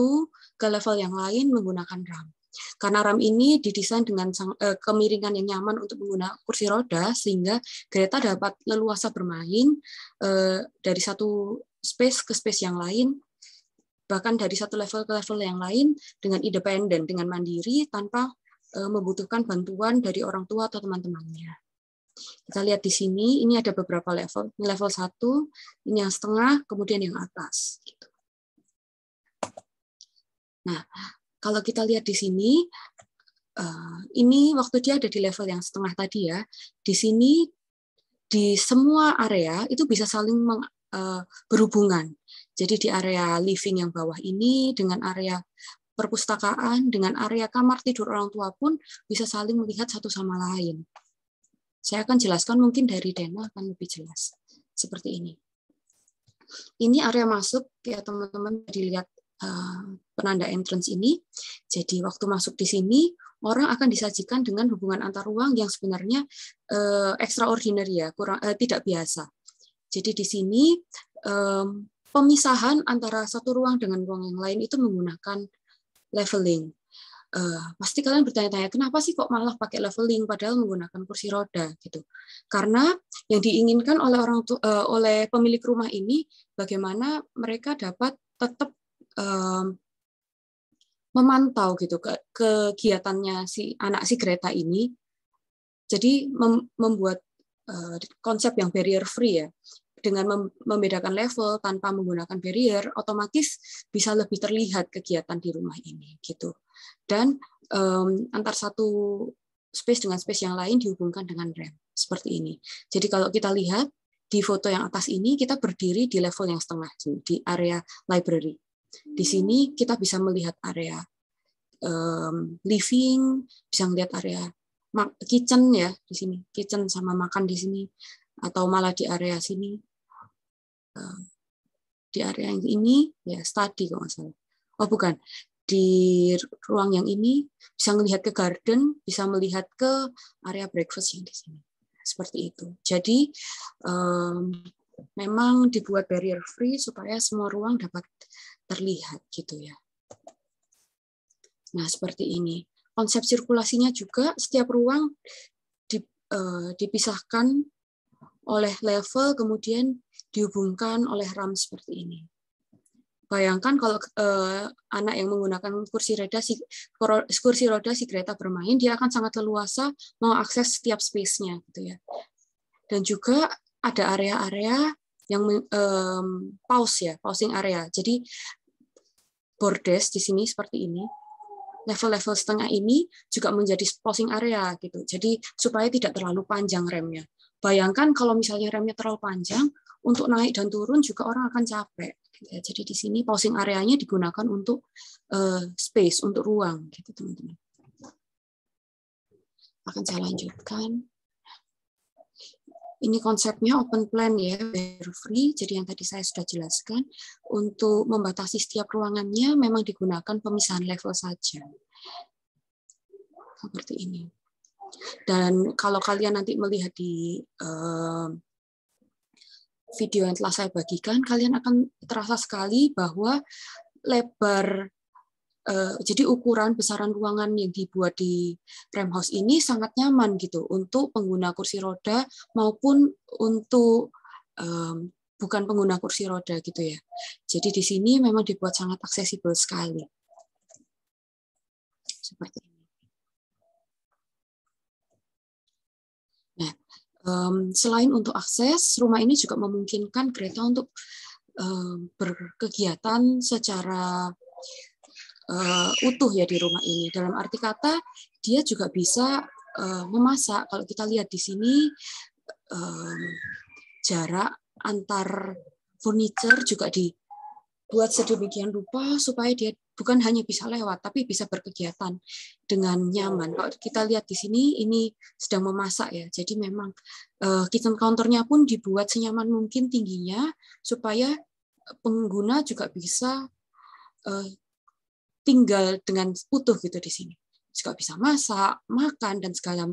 Speaker 6: ke level yang lain menggunakan ramp. Karena ramp ini didesain dengan kemiringan yang nyaman untuk menggunakan kursi roda, sehingga Greta dapat leluasa bermain dari satu space ke space yang lain, bahkan dari satu level ke level yang lain dengan independen, dengan mandiri, tanpa membutuhkan bantuan dari orang tua atau teman-temannya. Kita lihat di sini, ini ada beberapa level. Ini level 1, ini yang setengah, kemudian yang atas. Nah, kalau kita lihat di sini, ini waktu dia ada di level yang setengah tadi ya, di sini di semua area itu bisa saling berhubungan. Jadi di area living yang bawah ini, dengan area perpustakaan, dengan area kamar tidur orang tua pun bisa saling melihat satu sama lain. Saya akan jelaskan mungkin dari Dena akan lebih jelas. Seperti ini. Ini area masuk, ya teman-teman dilihat penanda entrance ini. Jadi waktu masuk di sini, orang akan disajikan dengan hubungan antar ruang yang sebenarnya extraordinary ya, kurang tidak biasa. Jadi di sini pemisahan antara satu ruang dengan ruang yang lain itu menggunakan leveling. Pasti kalian bertanya-tanya, kenapa sih kok malah pakai leveling padahal menggunakan kursi roda gitu? Karena yang diinginkan oleh oleh pemilik rumah ini bagaimana mereka dapat tetap memantau gitu kegiatannya si Greta ini. Jadi membuat konsep yang barrier free ya. Dengan membedakan level tanpa menggunakan barrier, otomatis bisa lebih terlihat kegiatan di rumah ini gitu. Dan antar satu space dengan space yang lain dihubungkan dengan ramp seperti ini. Jadi kalau kita lihat di foto yang atas ini, kita berdiri di level yang setengah di area library. Di sini kita bisa melihat area living, bisa melihat area kitchen ya di sini, kitchen sama makan di sini, atau malah di area sini. Di area yang ini ya study kalau nggak salah. Oh bukan, di ruang yang ini bisa melihat ke garden, bisa melihat ke area breakfast yang di sini. Seperti itu. Jadi memang dibuat barrier free supaya semua ruang dapat terlihat gitu ya. Nah seperti ini. Konsep sirkulasinya juga setiap ruang dipisahkan oleh level, kemudian dihubungkan oleh ramp seperti ini. Bayangkan kalau anak yang menggunakan kursi roda si Greta bermain, dia akan sangat leluasa mengakses setiap space-nya gitu ya. Dan juga ada area-area yang pausing area. Jadi bordes di sini seperti ini. Level-level setengah ini juga menjadi pausing area gitu. Jadi supaya tidak terlalu panjang remnya. Bayangkan kalau misalnya remnya terlalu panjang, untuk naik dan turun juga orang akan capek. Jadi di sini pausing areanya digunakan untuk space, untuk ruang, gitu teman-teman. Akan saya lanjutkan. Ini konsepnya open plan ya, barrier free. Jadi yang tadi saya sudah jelaskan, untuk membatasi setiap ruangannya memang digunakan pemisahan level saja. Seperti ini. Dan kalau kalian nanti melihat di video yang telah saya bagikan, kalian akan terasa sekali bahwa lebar, jadi ukuran besaran ruangan yang dibuat di Ram House ini sangat nyaman gitu untuk pengguna kursi roda maupun untuk bukan pengguna kursi roda gitu ya. Jadi di sini memang dibuat sangat aksesibel sekali. Seperti ini. Nah, selain untuk akses, rumah ini juga memungkinkan Greta untuk berkegiatan secara utuh ya di rumah ini. Dalam arti kata, dia juga bisa memasak. Kalau kita lihat di sini, jarak antar furniture juga dibuat sedemikian rupa supaya dia bukan hanya bisa lewat, tapi bisa berkegiatan dengan nyaman. Kalau kita lihat di sini, ini sedang memasak ya. Jadi memang kitchen counter-nya pun dibuat senyaman mungkin tingginya supaya pengguna juga bisa tinggal dengan utuh gitu di sini. Juga bisa masak, makan, dan segala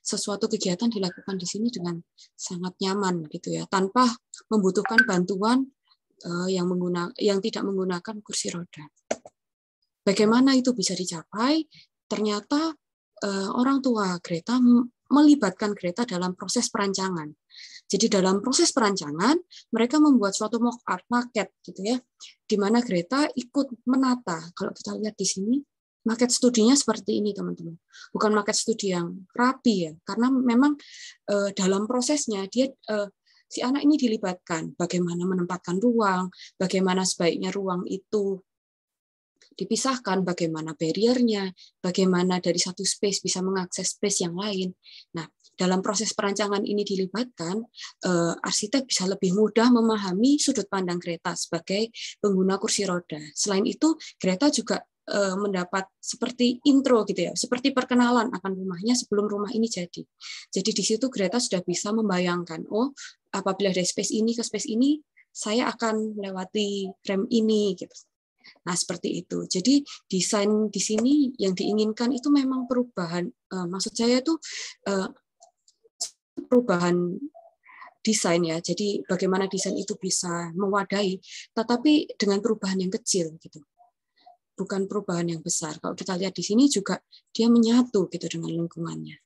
Speaker 6: sesuatu kegiatan dilakukan di sini dengan sangat nyaman gitu ya, tanpa membutuhkan bantuan yang tidak menggunakan kursi roda. Bagaimana itu bisa dicapai? Ternyata orang tua Greta melibatkan Greta dalam proses perancangan. Jadi dalam proses perancangan mereka membuat suatu mock-up maket gitu ya, di mana Greta ikut menata. Kalau kita lihat di sini, maket studinya seperti ini teman-teman. Bukan maket studi yang rapi ya, karena memang dalam prosesnya dia si anak ini dilibatkan. Bagaimana menempatkan ruang, bagaimana sebaiknya ruang itu dipisahkan, bagaimana barriernya, bagaimana dari satu space bisa mengakses space yang lain. Nah, dalam proses perancangan ini dilibatkan, arsitek bisa lebih mudah memahami sudut pandang Greta sebagai pengguna kursi roda. Selain itu, Greta juga mendapat seperti intro gitu ya, seperti perkenalan akan rumahnya sebelum rumah ini jadi. Jadi di situ Greta sudah bisa membayangkan, oh apabila dari space ini ke space ini, saya akan melewati rem ini gitu. Nah, seperti itu. Jadi desain di sini yang diinginkan itu memang perubahan. Maksud saya itu perubahan desain ya. Jadi bagaimana desain itu bisa mewadahi, tetapi dengan perubahan yang kecil gitu. Bukan perubahan yang besar. Kalau kita lihat di sini juga dia menyatu gitu dengan lingkungannya.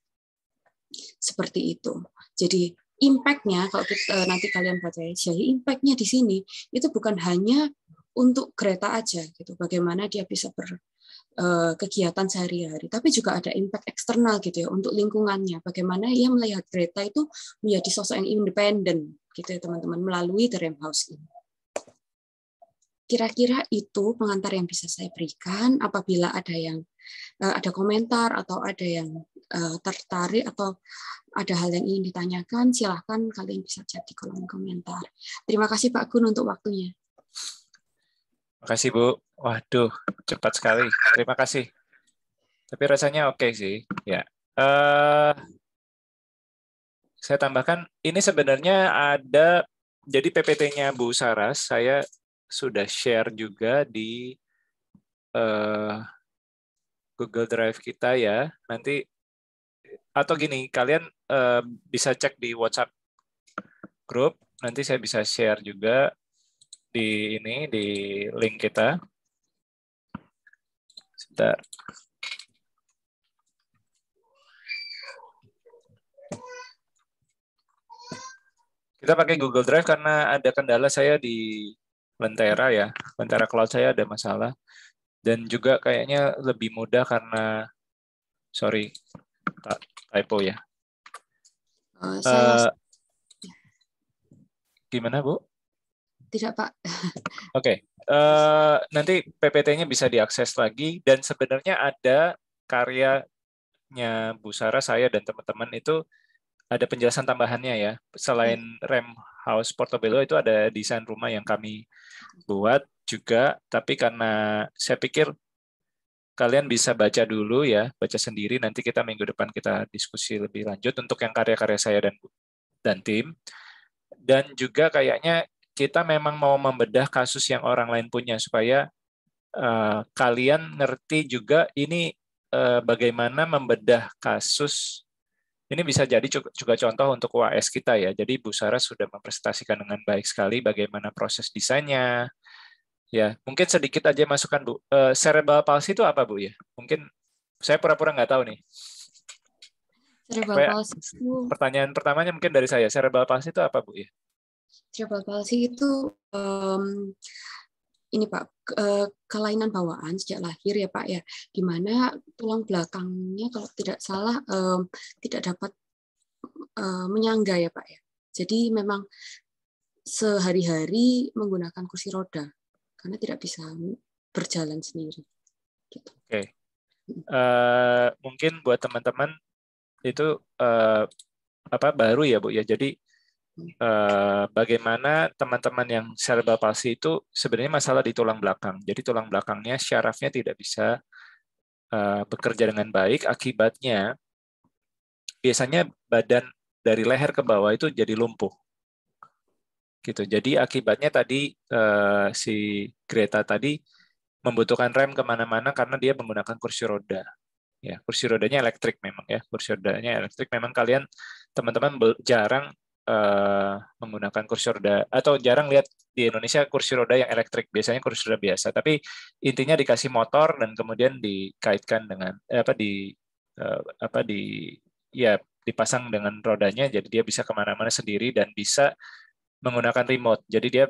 Speaker 6: Seperti itu. Jadi impact-nya kalau kita, nanti kalian baca ya, jadi impact-nya di sini itu bukan hanya untuk Greta aja gitu. Bagaimana dia bisa kegiatan sehari-hari, tapi juga ada impact eksternal gitu ya untuk lingkungannya. Bagaimana ia melihat Greta itu menjadi sosok yang independen gitu ya teman-teman melalui The Rem House ini. Kira-kira itu pengantar yang bisa saya berikan. Apabila ada yang ada komentar atau ada yang tertarik atau ada hal yang ingin ditanyakan, silahkan kalian bisa chat di kolom komentar. Terima kasih Pak Gun untuk waktunya.
Speaker 1: Terima kasih Bu. Waduh, cepat sekali. Terima kasih. Tapi rasanya oke sih. Ya. Saya tambahkan, ini sebenarnya ada, jadi PPT-nya Bu Saras, saya sudah share juga di Google Drive kita ya. Nanti atau gini, kalian bisa cek di WhatsApp group. Nanti saya bisa share juga di ini di link kita. Sebentar. Kita pakai Google Drive karena ada kendala saya di Lentera ya. Lentera Cloud saya ada masalah. Dan juga kayaknya lebih mudah karena, sorry, typo ya. Gimana Bu?
Speaker 6: Tidak Pak.
Speaker 1: Oke. Nanti PPT-nya bisa diakses lagi. Dan sebenarnya ada karyanya Bu Sarah, saya dan teman-teman itu ada penjelasan tambahannya ya. Selain Rem House Portobello itu ada desain rumah yang kami buat juga, tapi karena saya pikir kalian bisa baca dulu ya, baca sendiri, nanti kita minggu depan kita diskusi lebih lanjut untuk yang karya-karya saya dan tim. Dan juga kayaknya kita memang mau membedah kasus yang orang lain punya supaya kalian ngerti juga ini bagaimana membedah kasus. Ini bisa jadi juga contoh untuk UAS kita ya. Jadi Bu Sarah sudah mempresentasikan dengan baik sekali bagaimana proses desainnya. Ya, mungkin sedikit aja masukan Bu. Cerebral palsy itu apa Bu ya? Mungkin saya pura-pura nggak tahu nih.
Speaker 6: Cerebral palsy itu.
Speaker 1: Pertanyaan pertamanya mungkin dari saya. Cerebral palsy itu apa Bu ya?
Speaker 6: Cerebral palsy itu ini Pak, kelainan bawaan sejak lahir ya Pak ya, di mana tulang belakangnya kalau tidak salah tidak dapat menyangga ya Pak ya. Jadi memang sehari-hari menggunakan kursi roda karena tidak bisa berjalan sendiri. Gitu.
Speaker 1: Oke. Mungkin buat teman-teman itu baru ya Bu ya. Jadi bagaimana teman-teman yang cerebral palsy itu sebenarnya masalah di tulang belakang. Jadi tulang belakangnya syarafnya tidak bisa bekerja dengan baik. Akibatnya biasanya badan dari leher ke bawah itu jadi lumpuh. Gitu. Jadi akibatnya tadi si Greta tadi membutuhkan rem kemana-mana karena dia menggunakan kursi roda. Ya, kursi rodanya elektrik memang ya. Kursi rodanya elektrik memang kalian teman-teman jarang menggunakan kursi roda atau jarang lihat di Indonesia kursi roda yang elektrik, biasanya kursi roda biasa, tapi intinya dikasih motor dan kemudian dikaitkan dengan dipasang dengan rodanya, jadi dia bisa kemana-mana sendiri dan bisa menggunakan remote, jadi dia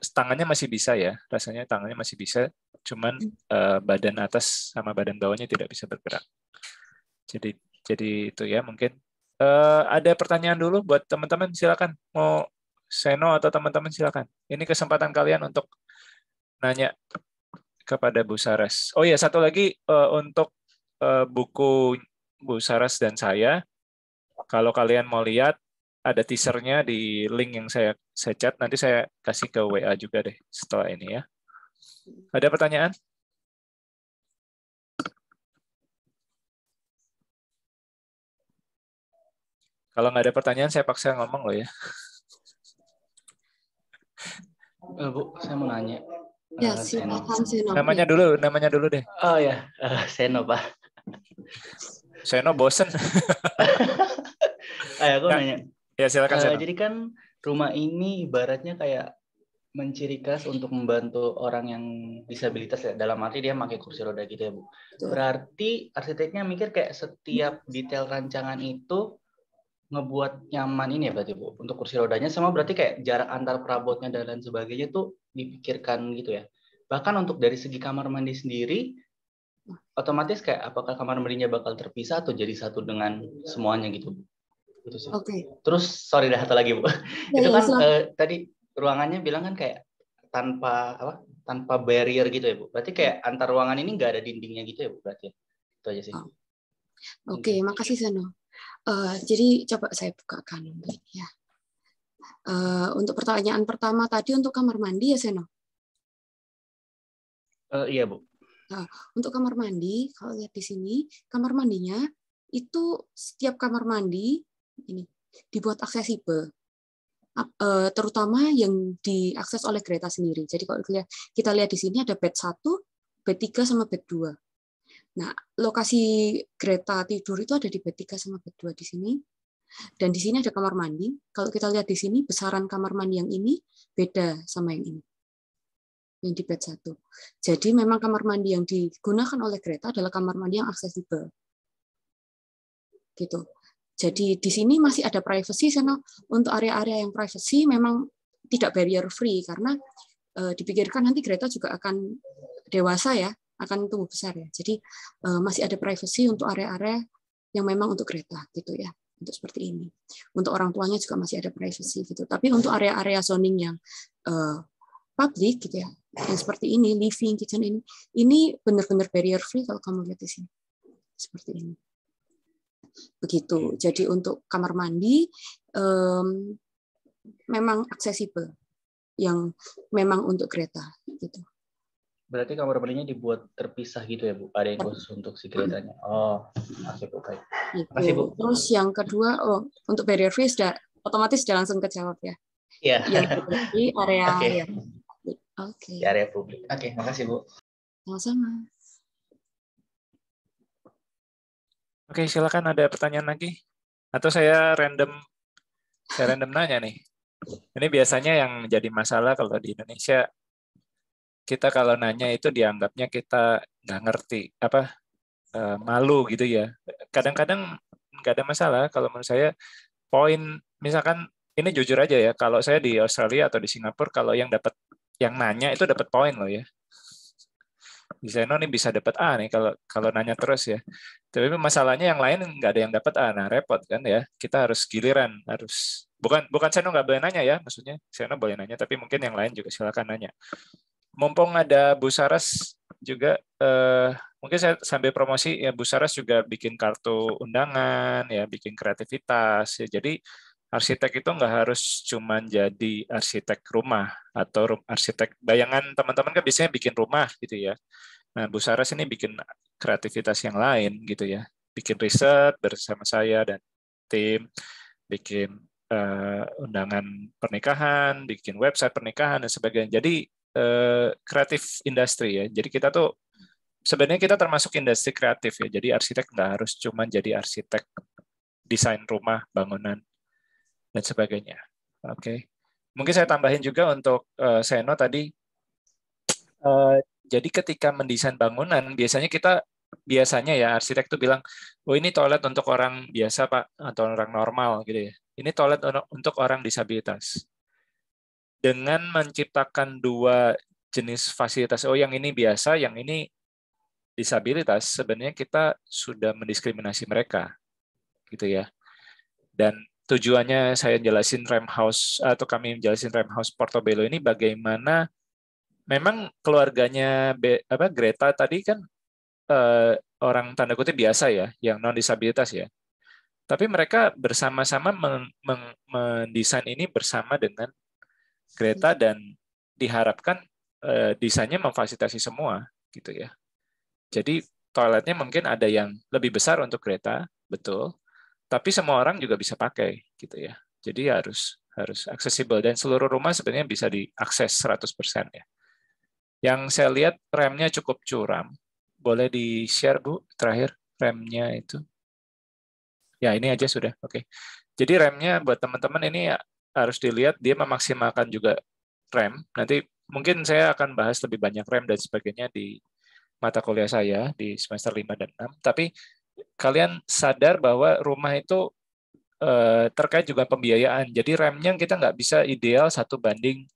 Speaker 1: tangannya masih bisa ya, rasanya tangannya masih bisa, cuman badan atas sama badan bawahnya tidak bisa bergerak. Jadi itu ya mungkin. Ada pertanyaan dulu buat teman-teman, silakan. Mau Seno atau teman-teman silakan. Ini kesempatan kalian untuk nanya kepada Bu Saras. Oh iya, satu lagi untuk buku Bu Saras dan saya. Kalau kalian mau lihat, ada teasernya di link yang saya chat. Nanti saya kasih ke WA juga deh setelah ini ya. Ada pertanyaan? Kalau nggak ada pertanyaan, saya paksa ngomong loh ya.
Speaker 2: Bu, saya mau nanya.
Speaker 6: Ya,
Speaker 2: Seno.
Speaker 6: silakan Seno.
Speaker 1: Namanya dulu deh.
Speaker 2: Oh ya, Seno Pak.
Speaker 1: Seno bosen.
Speaker 2: Aku
Speaker 1: Nggak,
Speaker 2: nanya.
Speaker 1: ya silakan Seno.
Speaker 2: Jadi kan rumah ini ibaratnya kayak menciri khas untuk membantu orang yang disabilitas ya. Dalam arti dia pakai kursi roda gitu ya, Bu.
Speaker 6: Betul.
Speaker 2: Berarti arsiteknya mikir kayak setiap detail rancangan itu ngebuat nyaman ini ya berarti, Bu, untuk kursi rodanya, sama berarti kayak jarak antar perabotnya dan lain sebagainya tuh dipikirkan gitu ya. Bahkan untuk dari segi kamar mandi sendiri, otomatis kayak apakah kamar mandinya bakal terpisah atau jadi satu dengan semuanya gitu, Bu. Gitu sih.
Speaker 6: Oke.
Speaker 2: Terus sorry dah satu lagi, Bu.
Speaker 6: Ya,
Speaker 2: Itu
Speaker 6: ya,
Speaker 2: kan
Speaker 6: silakan.
Speaker 2: tadi ruangannya bilang kan kayak tanpa barrier gitu ya, Bu. Berarti kayak antar ruangan ini nggak ada dindingnya gitu ya, Bu, berarti. Itu aja sih.
Speaker 6: Oke, makasih Seno. Jadi coba saya bukakan ya. Untuk pertanyaan pertama tadi untuk kamar mandi ya Seno.
Speaker 2: Iya, Bu.
Speaker 6: Nah, untuk kamar mandi, kalau lihat di sini, kamar mandinya itu setiap kamar mandi ini dibuat aksesibel, terutama yang diakses oleh Greta sendiri. Jadi kalau kita lihat di sini ada bed 1, bed 3 sama bed 2. Nah, lokasi Greta tidur itu ada di bed 3 sama bed 2 di sini. Dan di sini ada kamar mandi. Kalau kita lihat di sini, besaran kamar mandi yang ini beda sama yang ini. Yang di bed 1. Jadi memang kamar mandi yang digunakan oleh Greta adalah kamar mandi yang aksesibel. Gitu. Jadi di sini masih ada privacy, karena untuk area-area yang privacy memang tidak barrier free, karena dipikirkan nanti Greta juga akan dewasa ya, akan tumbuh besar ya. Jadi masih ada privacy untuk area-area yang memang untuk Greta gitu ya. Untuk seperti ini. Untuk orang tuanya juga masih ada privacy gitu. Tapi untuk area-area zoning yang public gitu ya, yang seperti ini, living, kitchen ini benar-benar barrier free kalau kamu lihat di sini. Seperti ini. Begitu. Jadi untuk kamar mandi memang aksesibel, yang memang untuk Greta gitu.
Speaker 2: Berarti kamar mandinya dibuat terpisah gitu ya, Bu? Ada yang khusus untuk si Gretanya. Oh, oke, Bu. Baik.
Speaker 6: Gitu.
Speaker 2: Makasih, Bu.
Speaker 6: Terus yang kedua, untuk barrier free otomatis sudah langsung kejawab ya.
Speaker 2: Iya.
Speaker 6: Yang di area
Speaker 2: Oke.
Speaker 6: yang publik. Oke.
Speaker 2: Di area publik. Oke, makasih, Bu.
Speaker 6: Sama-sama.
Speaker 1: Oke, silakan ada pertanyaan lagi. Atau saya random nanya nih. Ini biasanya yang jadi masalah kalau di Indonesia, kita kalau nanya itu dianggapnya kita nggak ngerti, malu gitu ya. Kadang-kadang nggak ada masalah kalau menurut saya. Poin, misalkan ini jujur aja ya, kalau saya di Australia atau di Singapura, kalau yang nanya itu dapat poin loh ya. Di Seno nih bisa dapat A nih kalau nanya terus ya. Tapi masalahnya yang lain nggak ada yang dapat A, nah repot kan ya. Kita harus giliran, bukan Seno nggak boleh nanya ya, maksudnya Seno boleh nanya, tapi mungkin yang lain juga silakan nanya. Mumpung ada Bu Saras juga, mungkin saya sambil promosi ya, Bu Saras juga bikin kartu undangan ya, bikin kreativitas ya. Jadi arsitek itu nggak harus cuma jadi arsitek rumah atau arsitek bayangan. Teman-teman kan biasanya bikin rumah gitu ya. Nah, Bu Saras ini bikin kreativitas yang lain gitu ya, bikin riset bersama saya dan tim, bikin undangan pernikahan, bikin website pernikahan dan sebagainya. Jadi kreatif industri ya. Jadi kita tuh sebenarnya kita termasuk industri kreatif ya. Jadi arsitek nggak harus cuma jadi arsitek desain rumah, bangunan dan sebagainya. Oke. Mungkin saya tambahin juga untuk Seno tadi. Jadi ketika mendesain bangunan biasanya ya arsitek tuh bilang, oh ini toilet untuk orang biasa Pak atau orang normal gitu ya. Ini toilet untuk orang disabilitas. Dengan menciptakan dua jenis fasilitas, oh yang ini biasa, yang ini disabilitas, sebenarnya kita sudah mendiskriminasi mereka, gitu ya. Dan tujuannya saya jelasin Rem House atau kami menjelasin Rem House Portobello ini bagaimana memang keluarganya Greta tadi kan orang tanda kutip biasa ya, yang non disabilitas ya. Tapi mereka bersama-sama mendesain ini bersama dengan Greta dan diharapkan desainnya memfasilitasi semua gitu ya. Jadi toiletnya mungkin ada yang lebih besar untuk Greta, betul. Tapi semua orang juga bisa pakai gitu ya. Jadi harus aksesibel dan seluruh rumah sebenarnya bisa diakses 100% ya. Yang saya lihat remnya cukup curam. Boleh di-share, Bu, terakhir remnya itu. Ya, ini aja sudah. Oke. Jadi remnya buat teman-teman ini harus dilihat, dia memaksimalkan juga rem. Nanti mungkin saya akan bahas lebih banyak rem dan sebagainya di mata kuliah saya di semester 5 dan 6. Tapi kalian sadar bahwa rumah itu terkait juga pembiayaan. Jadi remnya kita nggak bisa ideal 1:1,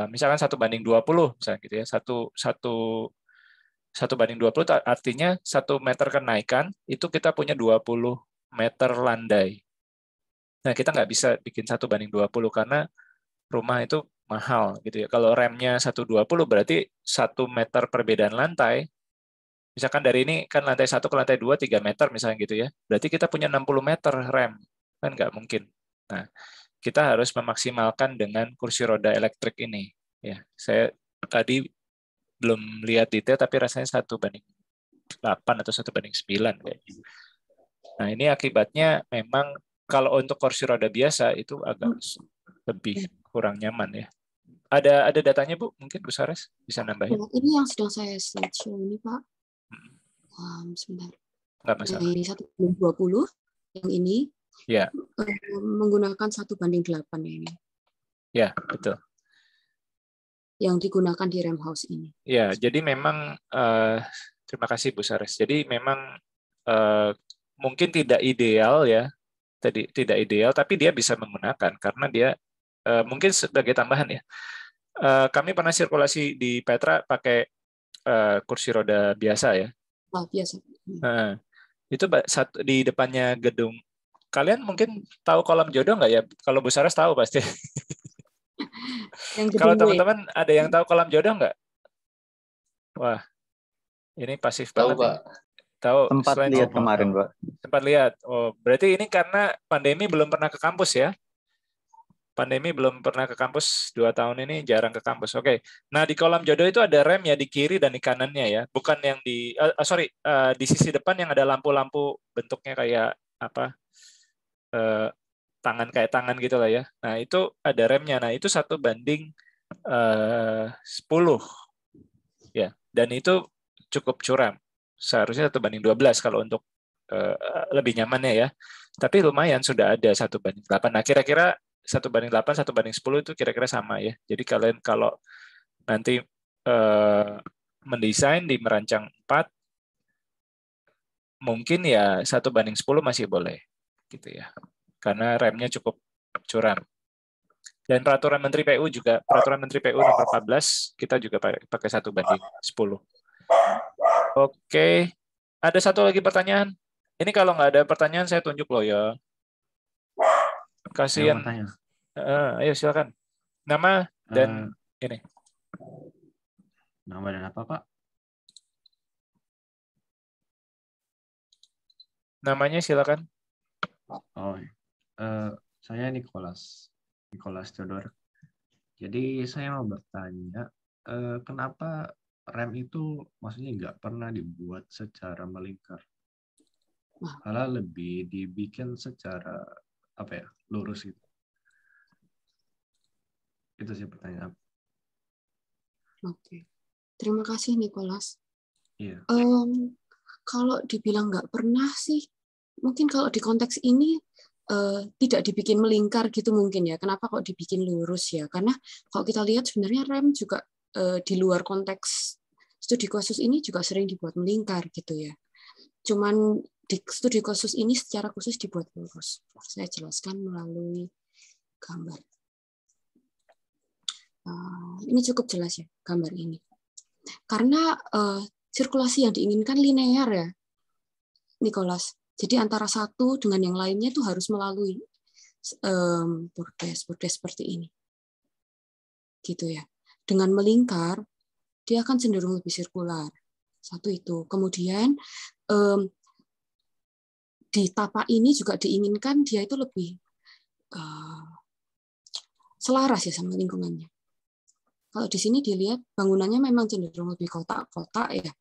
Speaker 1: misalkan 1:20, misalnya gitu ya. 1:20 artinya 1 meter kenaikan itu kita punya 20 meter landai. Nah, kita nggak bisa bikin 1:20 karena rumah itu mahal gitu ya. Kalau remnya 1:20 berarti 1 meter perbedaan lantai. Misalkan dari ini kan lantai 1 ke lantai 2 3 meter misalnya gitu ya. Berarti kita punya 60 meter rem. Kan nggak mungkin. Nah, kita harus memaksimalkan dengan kursi roda elektrik ini. Ya, saya tadi belum lihat detail tapi rasanya 1:8 atau 1:9 kayaknya. Nah, ini akibatnya memang kalau untuk kursi roda biasa itu agak lebih kurang nyaman ya. Ada datanya, Bu? Mungkin Bu Sares bisa nambahin.
Speaker 6: Nah, ini yang sedang saya slideshow ini, Pak. Sebentar.
Speaker 1: Nggak masalah.
Speaker 6: Nah, ini 1:20, yang ini
Speaker 1: Ya.
Speaker 6: menggunakan 1:8 ini.
Speaker 1: Ya, betul.
Speaker 6: Yang digunakan di rem house ini.
Speaker 1: Ya, jadi memang terima kasih Bu Sares. Jadi memang mungkin tidak ideal ya, tidak ideal, tapi dia bisa menggunakan karena dia mungkin sebagai tambahan ya. Kami pernah sirkulasi di Petra pakai kursi roda biasa ya.
Speaker 6: Oh, biasa.
Speaker 1: Itu di depannya gedung. Kalian mungkin tahu kolam jodoh nggak ya? Kalau Bu Sares tahu pasti. Kalau teman-teman ada yang tahu kolam jodoh nggak? Wah, ini pasif
Speaker 2: Tahu,
Speaker 1: banget.
Speaker 2: Pak.
Speaker 1: Tahu.
Speaker 5: Sempat lihat kemarin, Pak.
Speaker 1: Sempat lihat. Oh, berarti ini karena pandemi belum pernah ke kampus ya? Pandemi belum pernah ke kampus 2 tahun ini, jarang ke kampus. Oke. Nah, di kolam jodoh itu ada rem ya di kiri dan di kanannya ya. Bukan yang di sisi depan yang ada lampu-lampu bentuknya kayak apa? Tangan gitu lah ya. Nah, itu ada remnya. Nah, itu 1:10. Ya, dan itu cukup curam. Seharusnya 1:12 kalau untuk lebih nyamannya ya. Tapi lumayan sudah ada 1:8. Nah, kira-kira 1:8, 1:10 itu kira-kira sama ya. Jadi kalian kalau nanti mendesain di merancang 4, mungkin ya 1:10 masih boleh, gitu ya. Karena remnya cukup curam. Dan peraturan Menteri PU nomor 14 kita juga pakai 1:10. Oke, ada satu lagi pertanyaan. Ini kalau nggak ada pertanyaan saya tunjuk loh ya. Kasihan. Ayo silakan. Nama dan ini.
Speaker 8: Nama dan apa, Pak?
Speaker 1: Namanya silakan.
Speaker 8: Oh, saya Nicholas Theodor. Jadi saya mau bertanya, kenapa rem itu maksudnya nggak pernah dibuat secara melingkar? Malah lebih dibikin secara lurus gitu. Itu sih pertanyaan.
Speaker 6: Oke. Terima kasih, Nicholas.
Speaker 8: Iya.
Speaker 6: Kalau dibilang nggak pernah sih, mungkin kalau di konteks ini tidak dibikin melingkar gitu mungkin ya. Kenapa kok dibikin lurus ya? Karena kalau kita lihat sebenarnya rem juga di luar konteks studi khusus ini juga sering dibuat melingkar gitu ya. Cuman di studi khusus ini secara khusus dibuat lurus. Saya jelaskan melalui gambar. Ini cukup jelas ya gambar ini. Karena sirkulasi yang diinginkan linear ya, Nicholas. Jadi antara satu dengan yang lainnya itu harus melalui bordes seperti ini. Gitu ya. Dengan melingkar, dia akan cenderung lebih sirkular. Satu itu. Kemudian di tapak ini juga diinginkan dia itu lebih selaras ya sama lingkungannya. Kalau di sini dilihat bangunannya memang cenderung lebih kotak-kotak ya,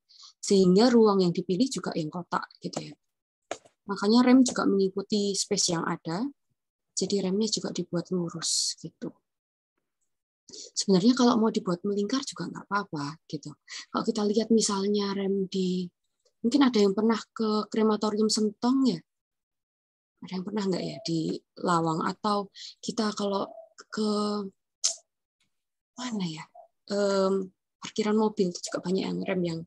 Speaker 6: sehingga ruang yang dipilih juga yang kotak gitu ya. Makanya rem juga mengikuti space yang ada, jadi remnya juga dibuat lurus gitu. Sebenarnya kalau mau dibuat melingkar juga nggak apa-apa gitu. Kalau kita lihat misalnya rem mungkin ada yang pernah ke krematorium Sentong ya? Ada yang pernah nggak ya di Lawang? Atau kita kalau ke mana ya? Parkiran mobil itu juga banyak yang rem yang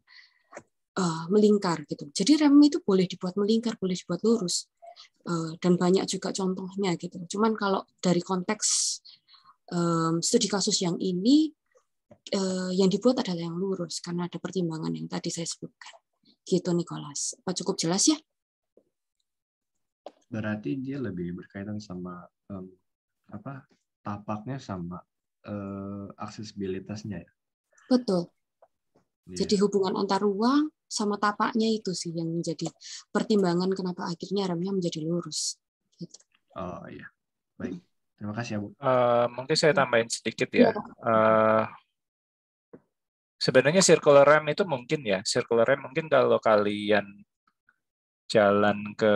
Speaker 6: melingkar gitu. Jadi rem itu boleh dibuat melingkar, boleh dibuat lurus. Dan banyak juga contohnya gitu. Cuman kalau dari konteks studi kasus yang ini yang dibuat adalah yang lurus karena ada pertimbangan yang tadi saya sebutkan. Gitu Nicholas. Apa cukup jelas ya?
Speaker 8: Berarti dia lebih berkaitan sama tapaknya sama aksesibilitasnya ya.
Speaker 6: Betul.
Speaker 8: Iya.
Speaker 6: Jadi hubungan antar ruang sama tapaknya itu sih yang menjadi pertimbangan kenapa akhirnya remnya menjadi lurus. Gitu.
Speaker 8: Oh iya, baik. Terima kasih ya Bu.
Speaker 1: Mungkin saya tambahin sedikit
Speaker 6: Iya,
Speaker 1: ya. Sebenarnya circular RAM itu mungkin ya. Circular RAM mungkin kalau kalian jalan ke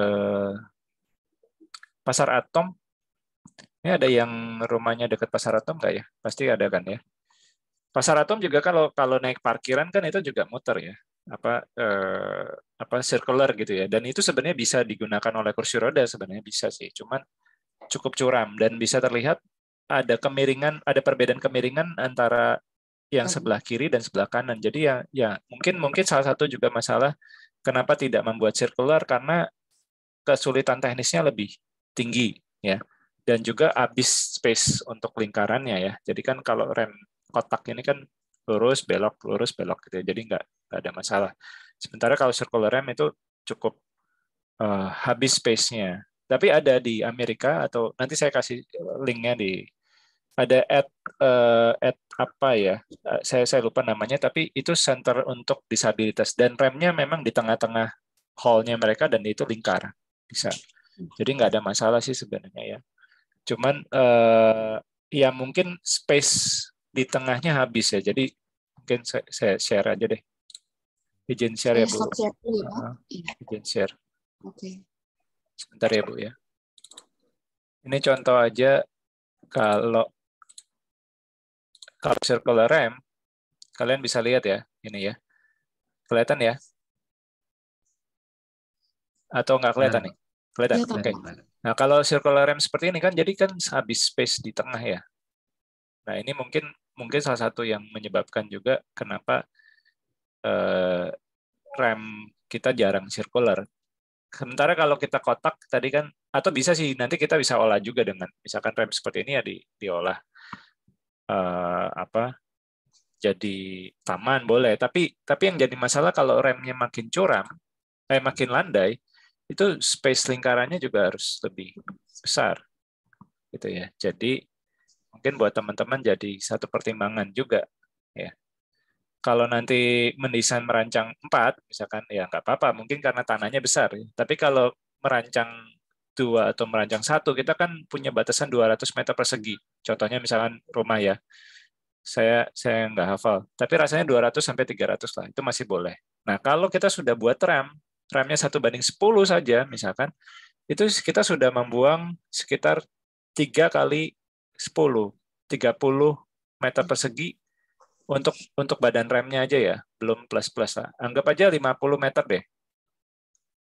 Speaker 1: Pasar Atom, ini ada yang rumahnya dekat Pasar Atom nggak ya? Pasti ada kan ya. Pasar Atom juga kalau naik parkiran kan itu juga muter ya. Apa circular gitu ya. Dan itu sebenarnya bisa digunakan oleh kursi roda, sebenarnya bisa sih. Cuman cukup curam dan bisa terlihat ada kemiringan, ada perbedaan kemiringan antara yang sebelah kiri dan sebelah kanan. Jadi ya mungkin salah satu juga masalah kenapa tidak membuat circular karena kesulitan teknisnya lebih tinggi ya. Dan juga habis space untuk lingkarannya ya. Jadi kan kalau rem kotak ini kan lurus belok gitu ya. Jadi nggak ada masalah. Sementara kalau circular rem itu cukup habis space-nya. Tapi ada di Amerika atau nanti saya kasih linknya ada at apa ya, saya lupa namanya, tapi itu center untuk disabilitas dan remnya memang di tengah-tengah hall-nya mereka dan itu lingkar bisa. Jadi nggak ada masalah sih sebenarnya ya. Cuman ya mungkin space di tengahnya habis ya. Jadi mungkin saya share aja deh. Izin share ya Bu.
Speaker 6: Stop share dulu ya, Pak.
Speaker 1: Izin share.
Speaker 6: Oke.
Speaker 1: Sebentar ya Bu ya. Ini contoh aja kalau circular RAM, kalian bisa lihat ya, ini ya. Kelihatan ya? Atau nggak kelihatan nih? Kelihatan? Oke. Nah, kalau circular RAM seperti ini kan, jadi kan habis space di tengah ya. Nah, ini mungkin salah satu yang menyebabkan juga kenapa RAM kita jarang circular. Sementara kalau kita kotak tadi kan, atau bisa sih nanti kita bisa olah juga dengan misalkan rem seperti ini ya diolah jadi taman boleh. Tapi yang jadi masalah kalau remnya makin curam, makin landai, itu space lingkarannya juga harus lebih besar, gitu ya. Jadi mungkin buat teman-teman jadi satu pertimbangan juga, ya. Kalau nanti mendesain merancang 4, misalkan ya nggak apa-apa, mungkin karena tanahnya besar. Ya. Tapi kalau merancang 2 atau merancang 1, kita kan punya batasan 200 meter persegi. Contohnya misalkan rumah ya, saya nggak hafal. Tapi rasanya 200 sampai 300 lah, itu masih boleh. Nah kalau kita sudah buat remnya 1:10 saja, misalkan, itu kita sudah membuang sekitar 3 kali 10, 30 meter persegi untuk badan remnya aja ya, belum plus-plus lah. Anggap aja 50 meter deh.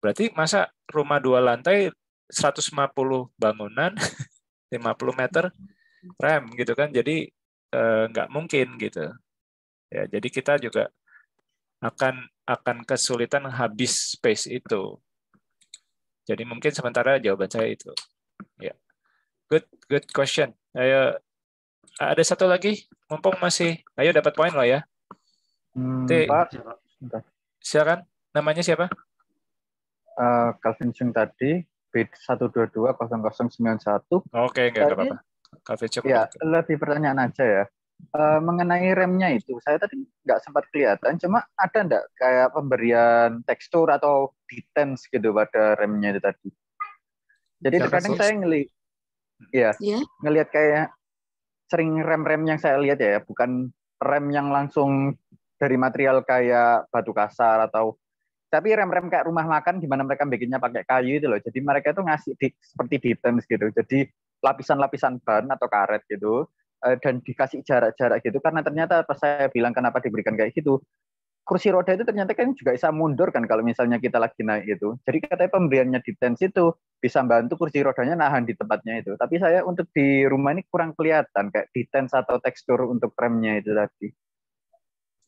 Speaker 1: Berarti masa rumah 2 lantai 150 bangunan 50 meter rem gitu kan. Jadi nggak mungkin gitu. Ya, jadi kita juga akan kesulitan habis space itu. Jadi mungkin sementara jawaban saya itu. Ya. Good question. Ayo, ada satu lagi, mumpung masih, ayo dapat poin loh ya.
Speaker 5: Pak,
Speaker 1: silakan. Namanya siapa?
Speaker 5: Calvin Chung tadi, B1220091.
Speaker 1: Oke, nggak apa-apa. Calvin Chung.
Speaker 5: Ya, lebih pertanyaan aja ya. Mengenai remnya itu, saya tadi nggak sempat kelihatan, cuma ada nggak kayak pemberian tekstur atau details gitu pada remnya itu tadi. Jadi terkadang saya ngelihat kayak sering rem-rem yang saya lihat ya, bukan rem yang langsung dari material kayak batu kasar atau tapi rem-rem kayak rumah makan di mana mereka bikinnya pakai kayu itu loh. Jadi mereka itu ngasih seperti details gitu. Jadi lapisan-lapisan ban atau karet gitu. dan dikasih jarak-jarak gitu, karena ternyata pas saya bilang kenapa diberikan kayak gitu, kursi roda itu ternyata kan juga bisa mundur kan kalau misalnya kita lagi naik itu. Jadi katanya pemberiannya di TENS itu bisa bantu kursi rodanya nahan di tempatnya itu. Tapi saya untuk di rumah ini kurang kelihatan kayak di TENS atau tekstur untuk remnya itu tadi.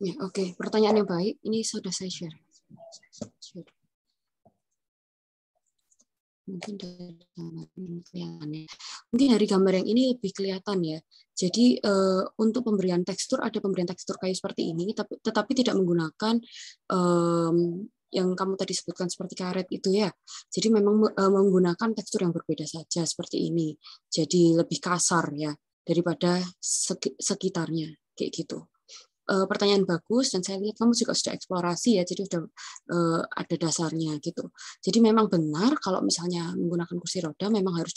Speaker 6: Ya, oke. Pertanyaan yang baik. Ini sudah saya share. Mungkin dari gambar yang ini lebih kelihatan ya. Jadi untuk pemberian tekstur ada pemberian tekstur kayu seperti ini, tetapi tidak menggunakan yang kamu tadi sebutkan seperti karet itu ya. Jadi memang menggunakan tekstur yang berbeda saja seperti ini. Jadi lebih kasar ya daripada sekitarnya kayak gitu. Pertanyaan bagus, dan saya lihat kamu juga sudah eksplorasi ya, jadi sudah ada dasarnya gitu. Jadi memang benar kalau misalnya menggunakan kursi roda memang harus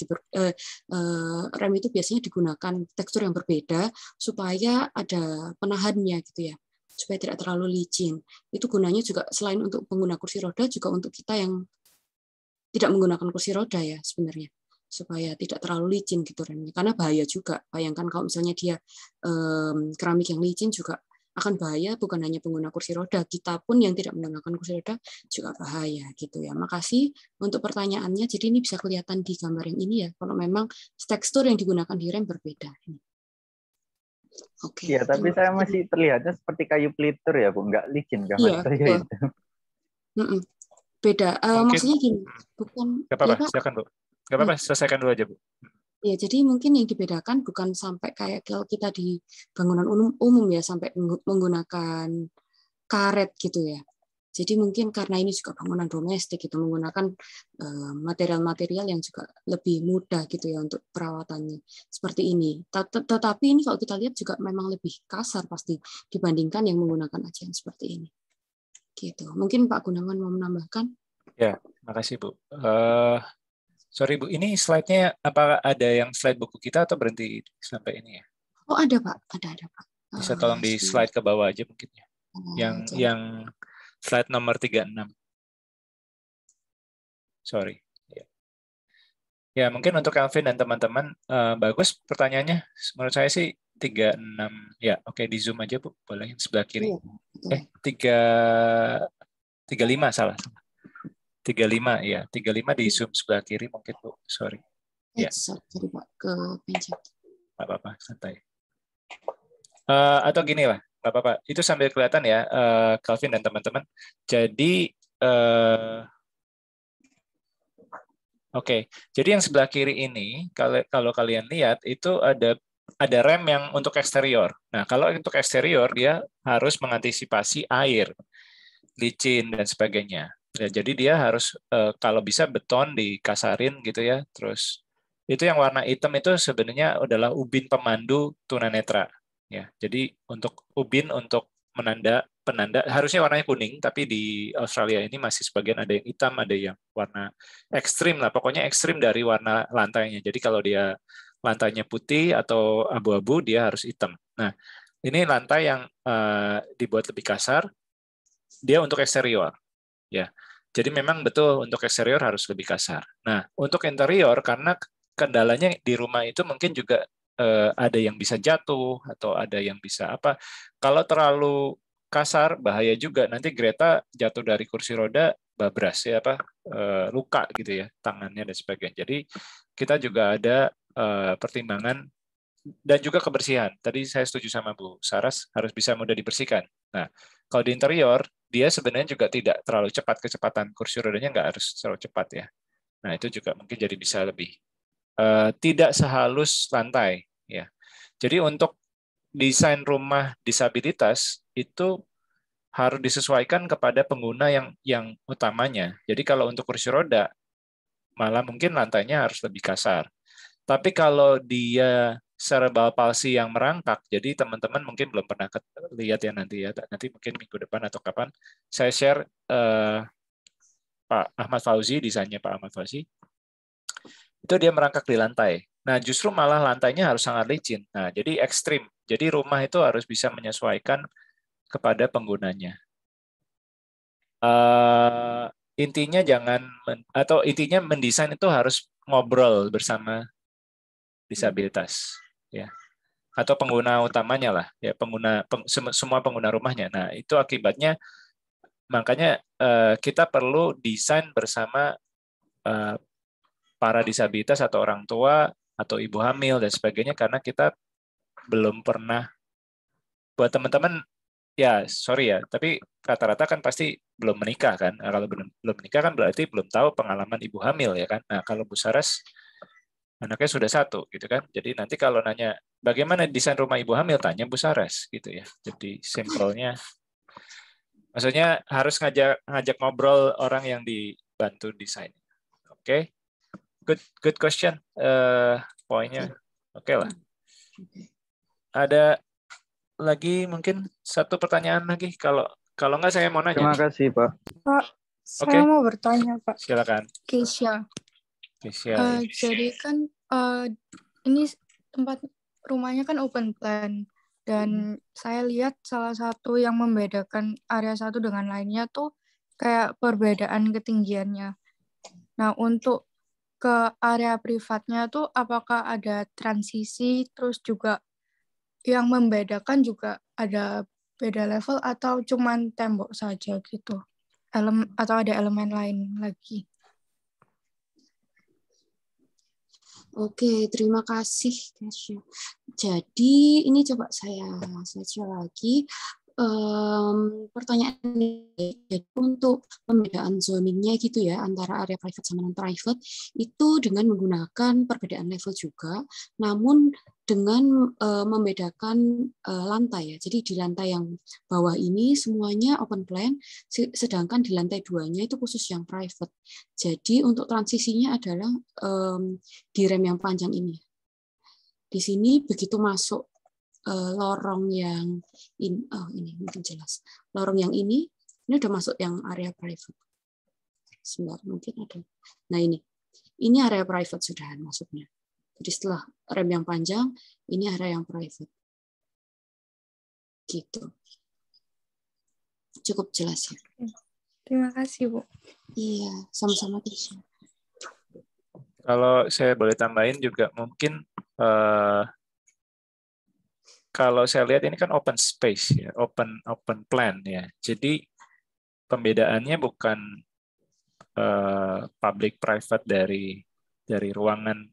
Speaker 6: rem itu biasanya digunakan tekstur yang berbeda supaya ada penahannya gitu ya, supaya tidak terlalu licin. Itu gunanya juga selain untuk pengguna kursi roda juga untuk kita yang tidak menggunakan kursi roda ya sebenarnya, supaya tidak terlalu licin gitu remnya, karena bahaya juga. Bayangkan kalau misalnya dia keramik yang licin juga akan bahaya, bukan hanya pengguna kursi roda, kita pun yang tidak menggunakan kursi roda juga bahaya gitu ya. Makasih untuk pertanyaannya. Jadi ini bisa kelihatan di gambar yang ini ya, kalau memang tekstur yang digunakan di rem berbeda. Oke.
Speaker 5: Iya, tapi saya masih terlihatnya seperti kayu pelitur ya, Bu, nggak licin kan?
Speaker 6: Iya, betul. Beda. Maksudnya gini, bukan.
Speaker 1: Gak apa-apa,
Speaker 6: ya,
Speaker 1: silakan Bu. Gak apa-apa, selesaikan dulu aja Bu.
Speaker 6: Ya, jadi mungkin yang dibedakan bukan sampai kayak kalau kita di bangunan umum ya, sampai menggunakan karet gitu ya. Jadi mungkin karena ini juga bangunan domestik gitu, menggunakan material-material yang juga lebih mudah gitu ya untuk perawatannya. Seperti ini. Tetapi ini kalau kita lihat juga memang lebih kasar pasti dibandingkan yang menggunakan ajian seperti ini. Gitu. Mungkin Pak Gunawan mau menambahkan?
Speaker 1: Ya, makasih Bu. Sorry Bu, ini slide-nya apa ada yang slide buku kita atau berhenti sampai ini ya?
Speaker 6: Oh ada Pak, ada Pak.
Speaker 1: Bisa tolong di slide ke bawah aja mungkin ya. Yang slide nomor 36. Sorry. Ya mungkin untuk Calvin dan teman-teman bagus pertanyaannya. Menurut saya sih 36. Ya oke, di zoom aja Bu, boleh sebelah kiri. 35 salah. 35 ya, 35 di zoom sebelah kiri mungkin Bu, sorry. Ya.
Speaker 6: Sorry Pak, ke pencet.
Speaker 1: Nggak apa-apa, santai. Atau gini lah, nggak apa-apa. Itu sambil kelihatan ya, Calvin dan teman-teman. Jadi, oke. Jadi yang sebelah kiri ini, kalau kalian lihat itu ada rem yang untuk eksterior. Nah, kalau untuk eksterior dia harus mengantisipasi air, licin dan sebagainya. Ya, jadi dia harus kalau bisa beton dikasarin gitu ya. Terus itu yang warna hitam itu sebenarnya adalah ubin pemandu tunanetra. Ya, jadi untuk ubin untuk penanda harusnya warnanya kuning, tapi di Australia ini masih sebagian ada yang hitam, ada yang warna ekstrim lah. Pokoknya ekstrim dari warna lantainya. Jadi kalau dia lantainya putih atau abu-abu, dia harus hitam. Nah, ini lantai yang dibuat lebih kasar. Dia untuk eksterior. Ya, jadi memang betul untuk eksterior harus lebih kasar. Nah, untuk interior karena kendalanya di rumah itu mungkin juga ada yang bisa jatuh atau ada yang bisa apa. Kalau terlalu kasar bahaya juga. Nanti Greta jatuh dari kursi roda babras ya apa luka gitu ya tangannya dan sebagainya. Jadi kita juga ada pertimbangan dan juga kebersihan. Tadi saya setuju sama Bu Saras harus bisa mudah dibersihkan. Nah, kalau di interior dia sebenarnya juga tidak terlalu cepat, kecepatan kursi rodanya nggak harus terlalu cepat ya. Nah itu juga mungkin jadi bisa lebih tidak sehalus lantai ya. Jadi untuk desain rumah disabilitas itu harus disesuaikan kepada pengguna yang utamanya. Jadi kalau untuk kursi roda malah mungkin lantainya harus lebih kasar. Tapi kalau dia cerebral palsy yang merangkak, jadi teman-teman mungkin belum pernah lihat ya nanti mungkin minggu depan atau kapan saya share Pak Ahmad Fauzi, desainnya Pak Ahmad Fauzi, itu dia merangkak di lantai. Nah justru malah lantainya harus sangat licin. Nah jadi ekstrim. Jadi rumah itu harus bisa menyesuaikan kepada penggunanya. Intinya intinya mendesain itu harus ngobrol bersama disabilitas. Ya. atau pengguna utamanya lah, ya semua pengguna rumahnya. Nah, itu akibatnya makanya kita perlu desain bersama para disabilitas atau orang tua atau ibu hamil dan sebagainya, karena kita belum pernah, buat teman-teman ya sorry ya, tapi rata-rata kan pasti belum menikah kan. Nah, kalau belum menikah kan berarti belum tahu pengalaman ibu hamil ya kan. Nah, kalau Bu Saras anaknya sudah 1 gitu kan. Jadi nanti kalau nanya bagaimana desain rumah ibu hamil, tanya Bu Saras gitu ya. Jadi simpelnya, maksudnya harus ngajak ngobrol orang yang dibantu desain. Oke, good question. Poinnya oke lah. Ada lagi mungkin satu pertanyaan lagi, kalau nggak saya mau nanya.
Speaker 5: Terima kasih, Pak.
Speaker 3: Pak, saya mau bertanya, Pak.
Speaker 1: Silakan.
Speaker 3: Keisha.
Speaker 1: Keisha.
Speaker 3: Jadi kan ini tempat rumahnya kan open plan, dan saya lihat salah satu yang membedakan area satu dengan lainnya tuh kayak perbedaan ketinggiannya. Nah, untuk ke area privatnya tuh apakah ada transisi, terus juga yang membedakan juga ada beda level atau cuman tembok saja gitu? Atau ada elemen lain lagi?
Speaker 6: Oke, terima kasih, Kesha. Jadi ini coba saya lagi. Pertanyaan ini, jadi untuk pembedaan zoningnya gitu ya antara area private sama non private itu dengan menggunakan perbedaan level juga, namun dengan membedakan lantai ya. Jadi di lantai yang bawah ini semuanya open plan, sedangkan di lantai 2-nya itu khusus yang private. Jadi untuk transisinya adalah di rem yang panjang ini. Di sini begitu masuk lorong yang ini mungkin jelas. Lorong yang ini udah masuk yang area private. Sebentar, mungkin ada. Nah ini area private sudah masuknya. Jadi setelah rem yang panjang, ini area yang private. Gitu. Cukup jelas ya.
Speaker 3: Terima kasih, Bu.
Speaker 6: Iya, sama-sama Tisha.
Speaker 1: Kalau saya boleh tambahin juga mungkin kalau saya lihat ini kan open space ya, open plan ya. Jadi pembedaannya bukan public private dari ruangan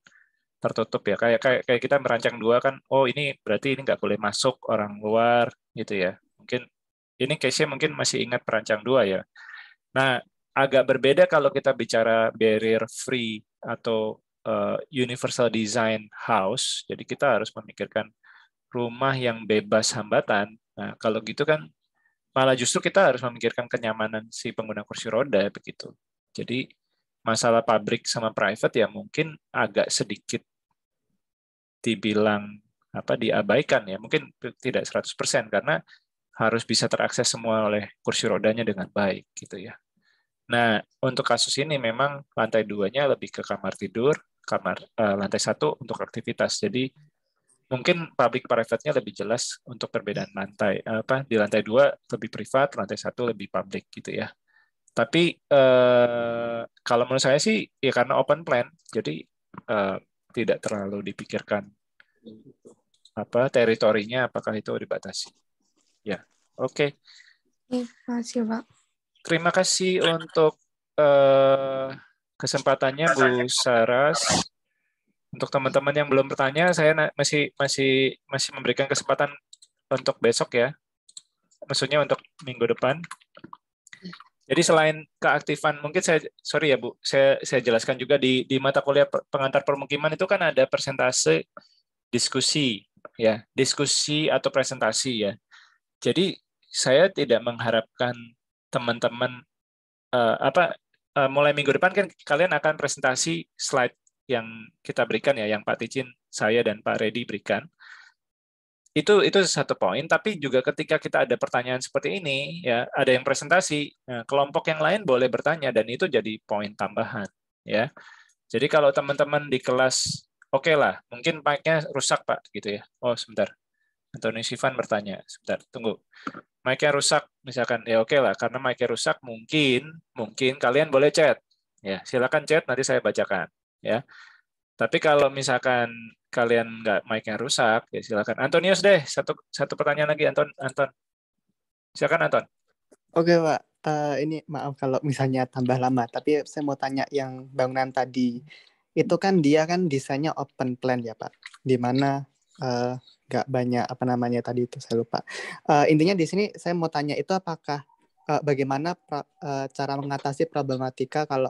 Speaker 1: tertutup ya. Kayak kita merancang 2 kan, oh ini berarti ini nggak boleh masuk orang luar gitu ya. Mungkin ini case-nya mungkin masih ingat perancang 2 ya. Nah, agak berbeda kalau kita bicara barrier free atau universal design house. Jadi kita harus memikirkan rumah yang bebas hambatan. Nah, kalau gitu kan malah justru kita harus memikirkan kenyamanan si pengguna kursi roda begitu. Jadi masalah pabrik sama private ya mungkin agak sedikit dibilang diabaikan ya. Mungkin tidak 100% karena harus bisa terakses semua oleh kursi rodanya dengan baik gitu ya. Nah, untuk kasus ini memang lantai 2-nya lebih ke kamar tidur, lantai 1 untuk aktivitas. Jadi mungkin public private-nya lebih jelas untuk perbedaan lantai. Di lantai 2 lebih privat, lantai 1 lebih public gitu ya. Tapi kalau menurut saya sih ya karena open plan, jadi tidak terlalu dipikirkan teritorinya apakah itu dibatasi. Ya, oke.
Speaker 3: Terima kasih, Pak.
Speaker 1: Terima kasih untuk kesempatannya Bu Saras. Untuk teman-teman yang belum bertanya, saya masih memberikan kesempatan untuk besok ya. Maksudnya untuk minggu depan. Jadi selain keaktifan, mungkin sorry ya Bu, saya jelaskan juga di mata kuliah pengantar permukiman itu kan ada persentase diskusi ya, diskusi atau presentasi ya. Jadi saya tidak mengharapkan teman-teman mulai minggu depan kan kalian akan presentasi slide yang kita berikan ya, yang Pak Ticin, saya dan Pak Redi berikan. Itu satu poin, tapi juga ketika kita ada pertanyaan seperti ini ya, ada yang presentasi, kelompok yang lain boleh bertanya dan itu jadi poin tambahan ya. Jadi kalau teman-teman di kelas oke lah, mungkin mic-nya rusak Pak gitu ya. Oh, sebentar. Antoni Sivan bertanya, sebentar, tunggu. Mic-nya rusak misalkan, ya oke lah, karena mic-nya rusak mungkin kalian boleh chat. Ya, silakan chat nanti saya bacakan ya. Tapi kalau misalkan kalian nggak mic-nya rusak, ya silakan. Antonius deh, satu pertanyaan lagi, Anton. Silakan, Anton.
Speaker 9: Oke, Pak. Ini maaf kalau misalnya tambah lama, tapi saya mau tanya yang bangunan tadi. Itu kan dia kan desainnya open plan ya, Pak. Di mana nggak banyak apa namanya tadi itu saya lupa. Intinya di sini saya mau tanya itu apakah bagaimana cara mengatasi problematika kalau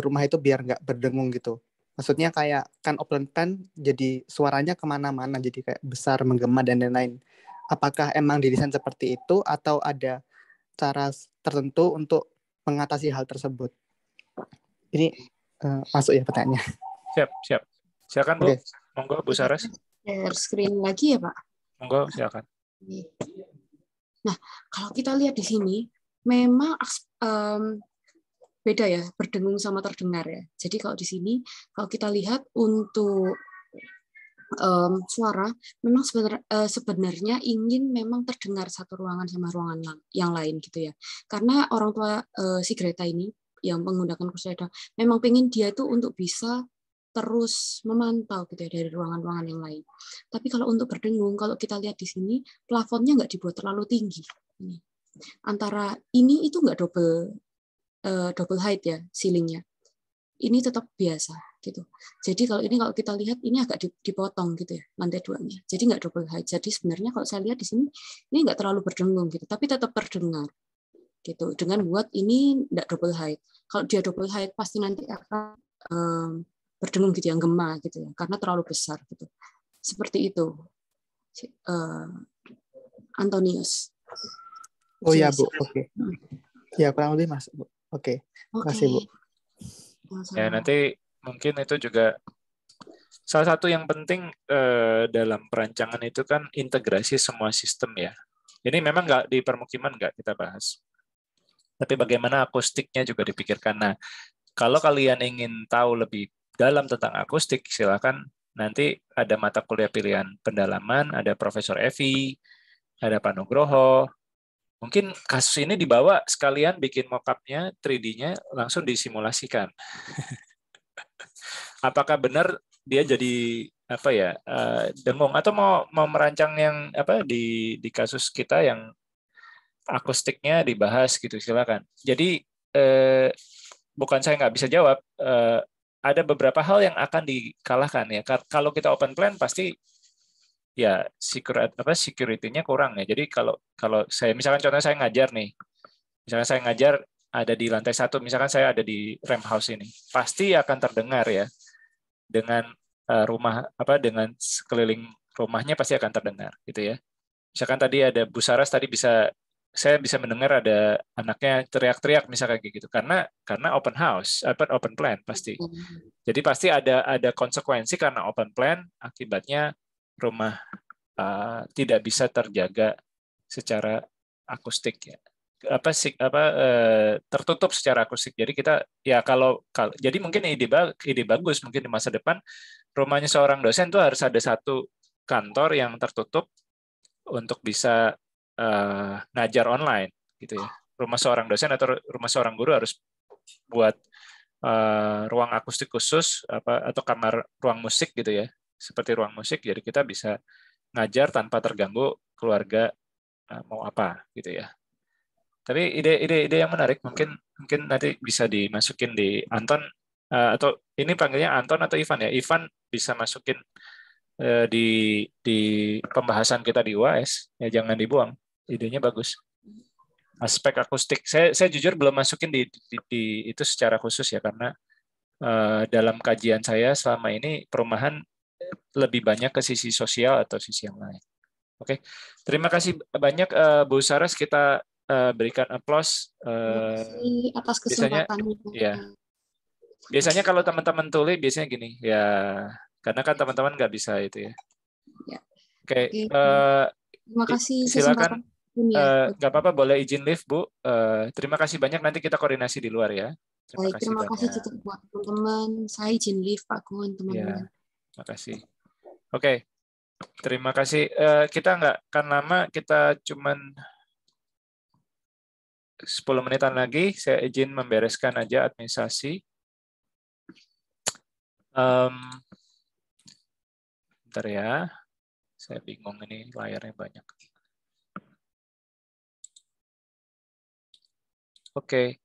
Speaker 9: rumah itu biar nggak berdengung gitu. Maksudnya kayak kan open plan jadi suaranya kemana-mana, jadi kayak besar, menggema, dan lain-lain. Apakah emang didesain seperti itu atau ada cara tertentu untuk mengatasi hal tersebut? Ini masuk ya pertanyaannya.
Speaker 1: Siap. Silakan, Bu.
Speaker 9: Oke.
Speaker 1: Monggo, Bu Saras.
Speaker 6: Share screen lagi ya, Pak.
Speaker 1: Monggo, silakan.
Speaker 6: Nah, kalau kita lihat di sini, memang beda ya, berdengung sama terdengar ya. Jadi kalau di sini, kalau kita lihat untuk suara, memang sebenarnya ingin memang terdengar satu ruangan sama ruangan yang lain gitu ya. Karena orang tua si Greta ini yang menggunakan kursi roda, memang pengen dia itu untuk bisa terus memantau gitu ya dari ruangan-ruangan yang lain. Tapi kalau untuk berdengung, kalau kita lihat di sini, plafonnya nggak dibuat terlalu tinggi. Ini. Antara ini itu nggak double height ya ceilingnya. Ini tetap biasa gitu. Jadi kalau kita lihat ini agak dipotong gitu ya lantai 2-nya. Jadi nggak double height. Jadi sebenarnya kalau saya lihat di sini ini nggak terlalu berdengung gitu, tapi tetap terdengar gitu. Dengan buat ini nggak double height. Kalau dia double height pasti nanti akan berdengung gitu yang gema gitu ya, karena terlalu besar gitu. Seperti itu. Antonius.
Speaker 9: Oh ya, Bu. Oke. Ya kurang lebih Mas, Bu. Oke. Makasih, Bu.
Speaker 1: Ya, nanti mungkin itu juga salah satu yang penting dalam perancangan itu kan integrasi semua sistem ya. Ini memang nggak di permukiman nggak kita bahas. Tapi bagaimana akustiknya juga dipikirkan. Nah, kalau kalian ingin tahu lebih dalam tentang akustik, silakan nanti ada mata kuliah pilihan pendalaman, ada Profesor Evi, ada Pak Nugroho. Mungkin kasus ini dibawa sekalian bikin mock-up-nya, 3D-nya langsung disimulasikan. Apakah benar dia jadi apa ya dengung atau mau merancang yang apa di kasus kita yang akustiknya dibahas gitu, silakan. Jadi bukan saya nggak bisa jawab, ada beberapa hal yang akan dikalahkan ya. Kalau kita open plan pasti ya security-nya kurang ya. Jadi kalau saya misalkan contohnya saya ngajar nih, misalkan saya ngajar ada di lantai 1, misalkan saya ada di Rem House ini, pasti akan terdengar ya dengan dengan sekeliling rumahnya pasti akan terdengar gitu ya. Misalkan tadi ada Bu Saras tadi saya bisa mendengar ada anaknya teriak-teriak misalkan kayak gitu karena open house, open plan pasti. Jadi pasti ada konsekuensi karena open plan akibatnya rumah tidak bisa terjaga secara akustik ya. Tertutup secara akustik. Jadi kita ya kalau jadi mungkin ide bagus mungkin di masa depan rumahnya seorang dosen tuh harus ada satu kantor yang tertutup untuk bisa ngajar online gitu ya. Rumah seorang dosen atau rumah seorang guru harus buat ruang akustik khusus atau kamar ruang musik gitu ya. Seperti ruang musik jadi kita bisa ngajar tanpa terganggu keluarga mau apa gitu ya. Tapi ide yang menarik mungkin nanti bisa dimasukin di Anton atau ini panggilnya Anton atau Ivan ya. Ivan bisa masukin di pembahasan kita di UAS ya, jangan dibuang. Idenya bagus. Aspek akustik saya jujur belum masukin di itu secara khusus ya karena dalam kajian saya selama ini perumahan lebih banyak ke sisi sosial atau sisi yang lain. Oke, terima kasih banyak Bu Saras, kita berikan aplaus.
Speaker 6: Atas kesempatannya.
Speaker 1: Biasanya kalau teman-teman tulis biasanya gini ya, karena kan teman-teman nggak bisa itu ya. Oke.
Speaker 6: Terima kasih.
Speaker 1: Silakan. Nggak apa-apa, boleh izin live Bu. Terima kasih banyak. Nanti kita koordinasi di luar ya.
Speaker 6: Terima kasih juga buat teman-teman. Saya izin live Pak Gun, teman-teman.
Speaker 1: Terima kasih. Oke. Terima kasih. Kita nggak akan lama. Kita cuman 10 menitan lagi. Saya izin membereskan aja administrasi. Bentar ya, saya bingung ini layarnya banyak. Oke,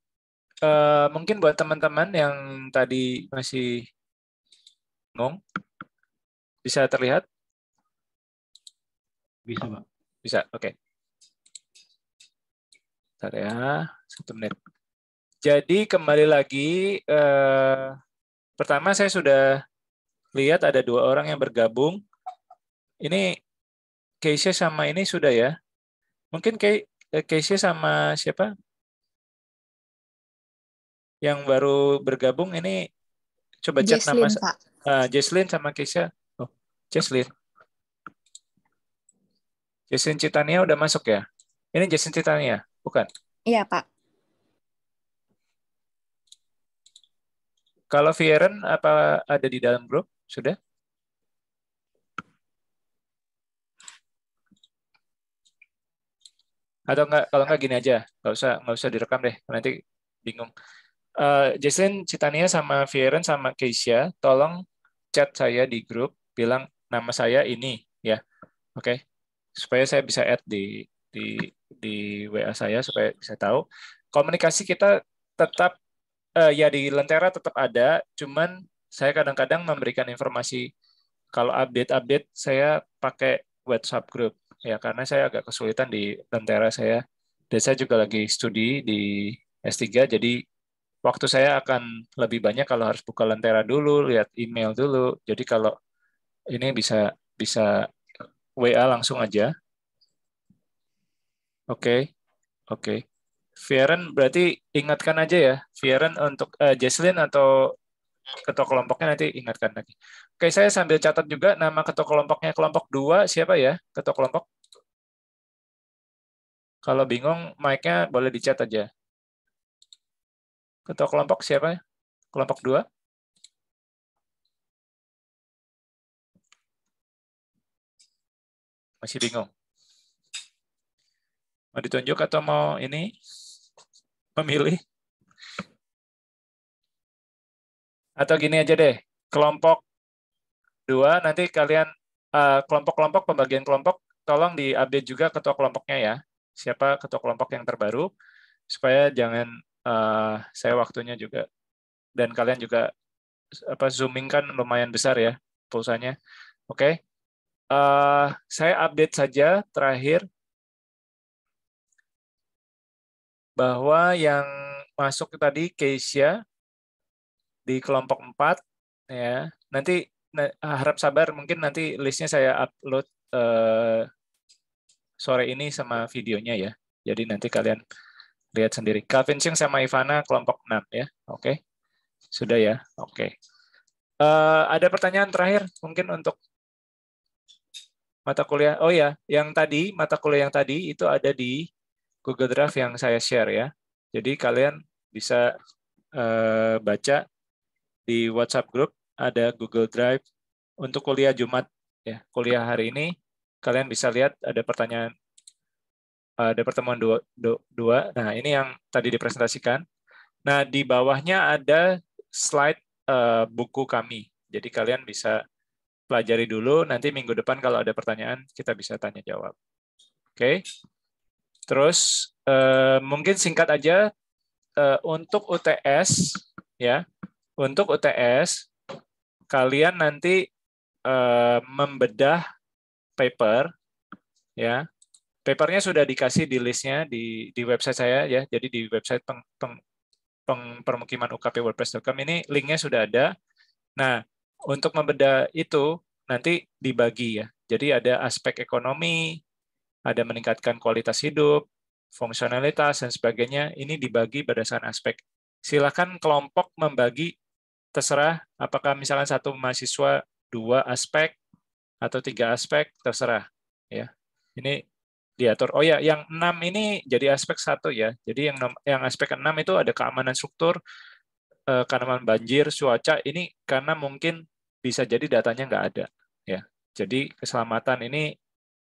Speaker 1: mungkin buat teman-teman yang tadi masih bingung, bisa terlihat?
Speaker 8: Bisa, Pak.
Speaker 1: Bisa, oke. Bentar ya, 1 menit. Jadi kembali lagi, pertama saya sudah lihat ada 2 orang yang bergabung. Ini Keisha sama ini sudah ya. Mungkin Keisha sama siapa? Yang baru bergabung ini coba cek nama.
Speaker 10: Jesslyn, Pak.
Speaker 1: Jesslyn sama Keisha. Oh, Jesslyn. Jesslyn Citania udah masuk ya? Ini Jesslyn Citania, bukan?
Speaker 10: Iya, Pak.
Speaker 1: Kalau Viren apa ada di dalam grup? Sudah? Atau enggak, kalau enggak gini aja, nggak usah direkam deh, nanti bingung. Jesslyn Citania sama Viren sama Keisha, tolong chat saya di grup, bilang nama saya ini ya, oke? Supaya saya bisa add di WA saya supaya bisa tahu. Komunikasi kita tetap ya di Lentera tetap ada, cuman saya kadang-kadang memberikan informasi kalau update saya pakai WhatsApp group ya karena saya agak kesulitan di Lentera saya dan saya juga lagi studi di S3 jadi waktu saya akan lebih banyak kalau harus buka Lentera dulu, lihat email dulu. Jadi kalau ini bisa WA langsung aja. Oke. Viren berarti ingatkan aja ya, Viren untuk Jesslyn atau ketua kelompoknya nanti ingatkan lagi. Oke, saya sambil catat juga nama ketua kelompoknya. Kelompok 2 siapa ya ketua kelompok? Kalau bingung, mic-nya boleh dicat aja. Ketua kelompok siapa? Kelompok 2? Masih bingung? Mau ditunjuk atau mau ini? Memilih? Atau gini aja deh, kelompok 2, nanti kalian, kelompok-kelompok, pembagian kelompok, tolong diupdate juga ketua kelompoknya ya. Siapa ketua kelompok yang terbaru, supaya jangan saya waktunya juga, dan kalian juga zooming kan lumayan besar ya pulsanya. Oke. Saya update saja terakhir bahwa yang masuk tadi Keisha di kelompok 4 ya. Nanti harap sabar, mungkin nanti listnya saya upload sore ini sama videonya ya. Jadi nanti kalian lihat sendiri. Calvin Sing sama Ivana kelompok 6 ya. Oke. Sudah ya. Oke. Ada pertanyaan terakhir mungkin untuk mata kuliah. Oh ya, yang tadi mata kuliah yang tadi itu ada di Google Drive yang saya share ya. Jadi kalian bisa baca di WhatsApp group ada Google Drive untuk kuliah Jumat ya. Kuliah hari ini kalian bisa lihat ada pertanyaan, ada pertemuan dua. Nah, ini yang tadi dipresentasikan. Nah, di bawahnya ada slide buku kami. Jadi kalian bisa pelajari dulu, nanti minggu depan kalau ada pertanyaan kita bisa tanya jawab. Oke. Terus mungkin singkat aja untuk UTS ya. Untuk UTS kalian nanti membedah paper ya. Papernya sudah dikasih di listnya di website saya ya. Jadi di website permukiman ukp.wordpress.com ini linknya sudah ada. Nah, untuk membedah itu nanti dibagi ya. Jadi ada aspek ekonomi, ada meningkatkan kualitas hidup, fungsionalitas dan sebagainya. Ini dibagi berdasarkan aspek. Silakan kelompok membagi, terserah apakah misalnya satu mahasiswa 2 aspek atau 3 aspek, terserah ya. Ini diatur. Oh ya, yang 6 ini jadi aspek 1 ya. Jadi yang aspek 6 itu ada keamanan struktur, keamanan banjir, cuaca. Ini karena mungkin bisa jadi datanya nggak ada ya. Jadi keselamatan ini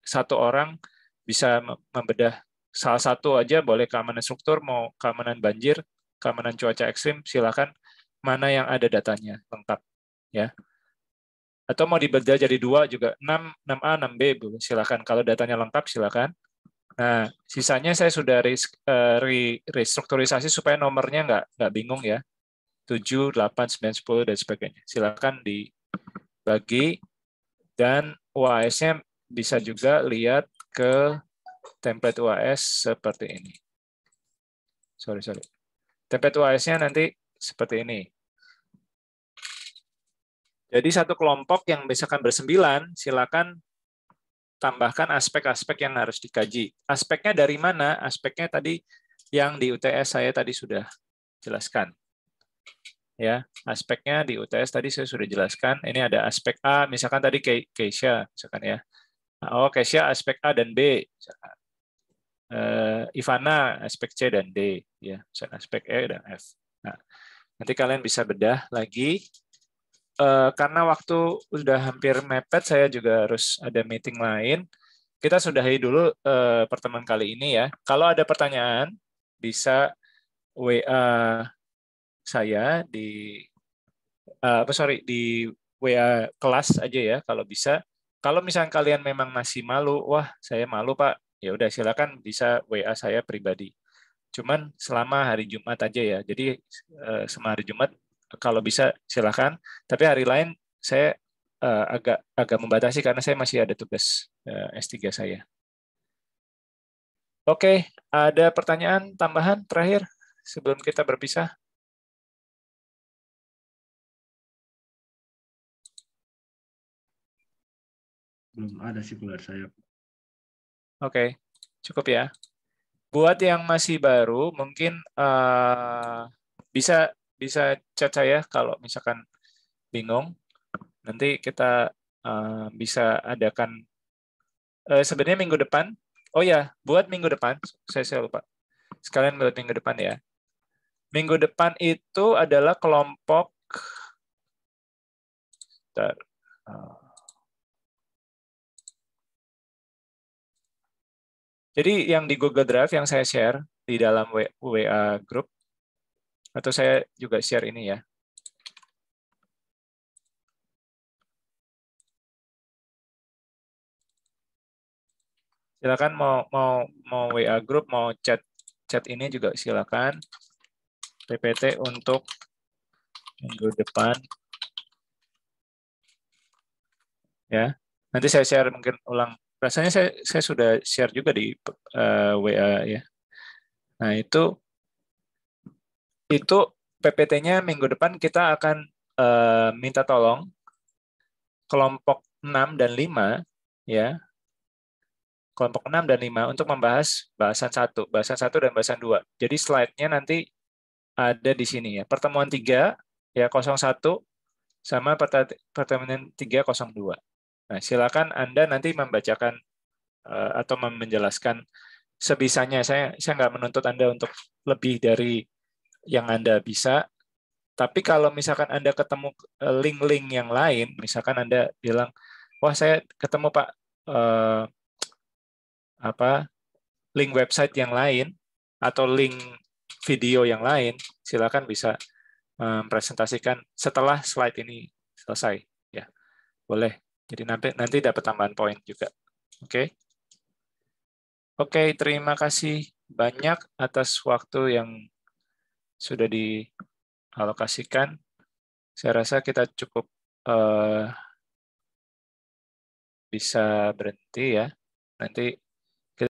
Speaker 1: satu orang bisa membedah salah satu aja, boleh keamanan struktur, mau keamanan banjir, keamanan cuaca ekstrim, silakan mana yang ada datanya lengkap ya. Atau mau dibedah jadi 2 juga, 6A, 6B, silakan. Kalau datanya lengkap, silakan. Nah, sisanya saya sudah restrukturisasi supaya nomornya nggak bingung ya. 7, 8, 9, 10, dan sebagainya. Silakan dibagi, dan UAS-nya bisa juga lihat ke template UAS seperti ini. Sorry. Template UAS-nya nanti seperti ini. Jadi satu kelompok yang misalkan ber9, silakan tambahkan aspek-aspek yang harus dikaji. Aspeknya dari mana? Aspeknya tadi yang di UTS saya tadi sudah jelaskan. Ya, aspeknya di UTS tadi saya sudah jelaskan. Ini ada aspek A, misalkan tadi Keisha, misalkan ya. Oh, Keisha aspek A dan B. Misalkan. Ivana aspek C dan D, ya, misalkan aspek E dan F. Nah, nanti kalian bisa bedah lagi. Karena waktu sudah hampir mepet, saya juga harus ada meeting lain. Kita sudahi dulu pertemuan kali ini ya. Kalau ada pertanyaan, bisa WA saya di di WA kelas aja ya kalau bisa. Kalau misalnya kalian memang masih malu, wah saya malu Pak, ya udah silakan bisa WA saya pribadi. Cuman selama hari Jumat aja ya. Jadi selama hari Jumat kalau bisa silakan. Tapi hari lain saya agak membatasi karena saya masih ada tugas S3 saya. Oke, ada pertanyaan tambahan terakhir sebelum kita berpisah?
Speaker 8: Belum ada sih keluar saya.
Speaker 1: Oke, cukup ya. Buat yang masih baru, mungkin bisa chat saya kalau misalkan bingung. Nanti kita bisa adakan sebenarnya minggu depan. Oh ya, buat minggu depan, saya lupa. Sekalian buat minggu depan ya. Minggu depan itu adalah kelompok. Jadi yang di Google Drive yang saya share di dalam WA group, atau saya juga share ini ya. Silakan mau WA group, mau chat ini juga silakan. PPT untuk minggu depan. Ya. Nanti saya share mungkin ulang. Rasanya saya sudah share juga di WA ya. Nah, itu PPT-nya minggu depan kita akan minta tolong kelompok 6 dan 5 ya. Kelompok 6 dan 5 untuk membahas bahasan 1 dan bahasan 2. Jadi slide-nya nanti ada di sini ya. Pertemuan 3 ya 01 sama pertemuan 302. Nah, silakan Anda nanti membacakan atau menjelaskan sebisanya. Saya nggak menuntut Anda untuk lebih dari yang Anda bisa. Tapi kalau misalkan Anda ketemu link-link yang lain, misalkan Anda bilang, wah saya ketemu Pak link website yang lain atau link video yang lain, silakan bisa mempresentasikan setelah slide ini selesai. Ya, boleh. Jadi nanti dapat tambahan poin juga. Oke. Oke, terima kasih banyak atas waktu yang sudah dialokasikan. Saya rasa kita cukup bisa berhenti ya. Nanti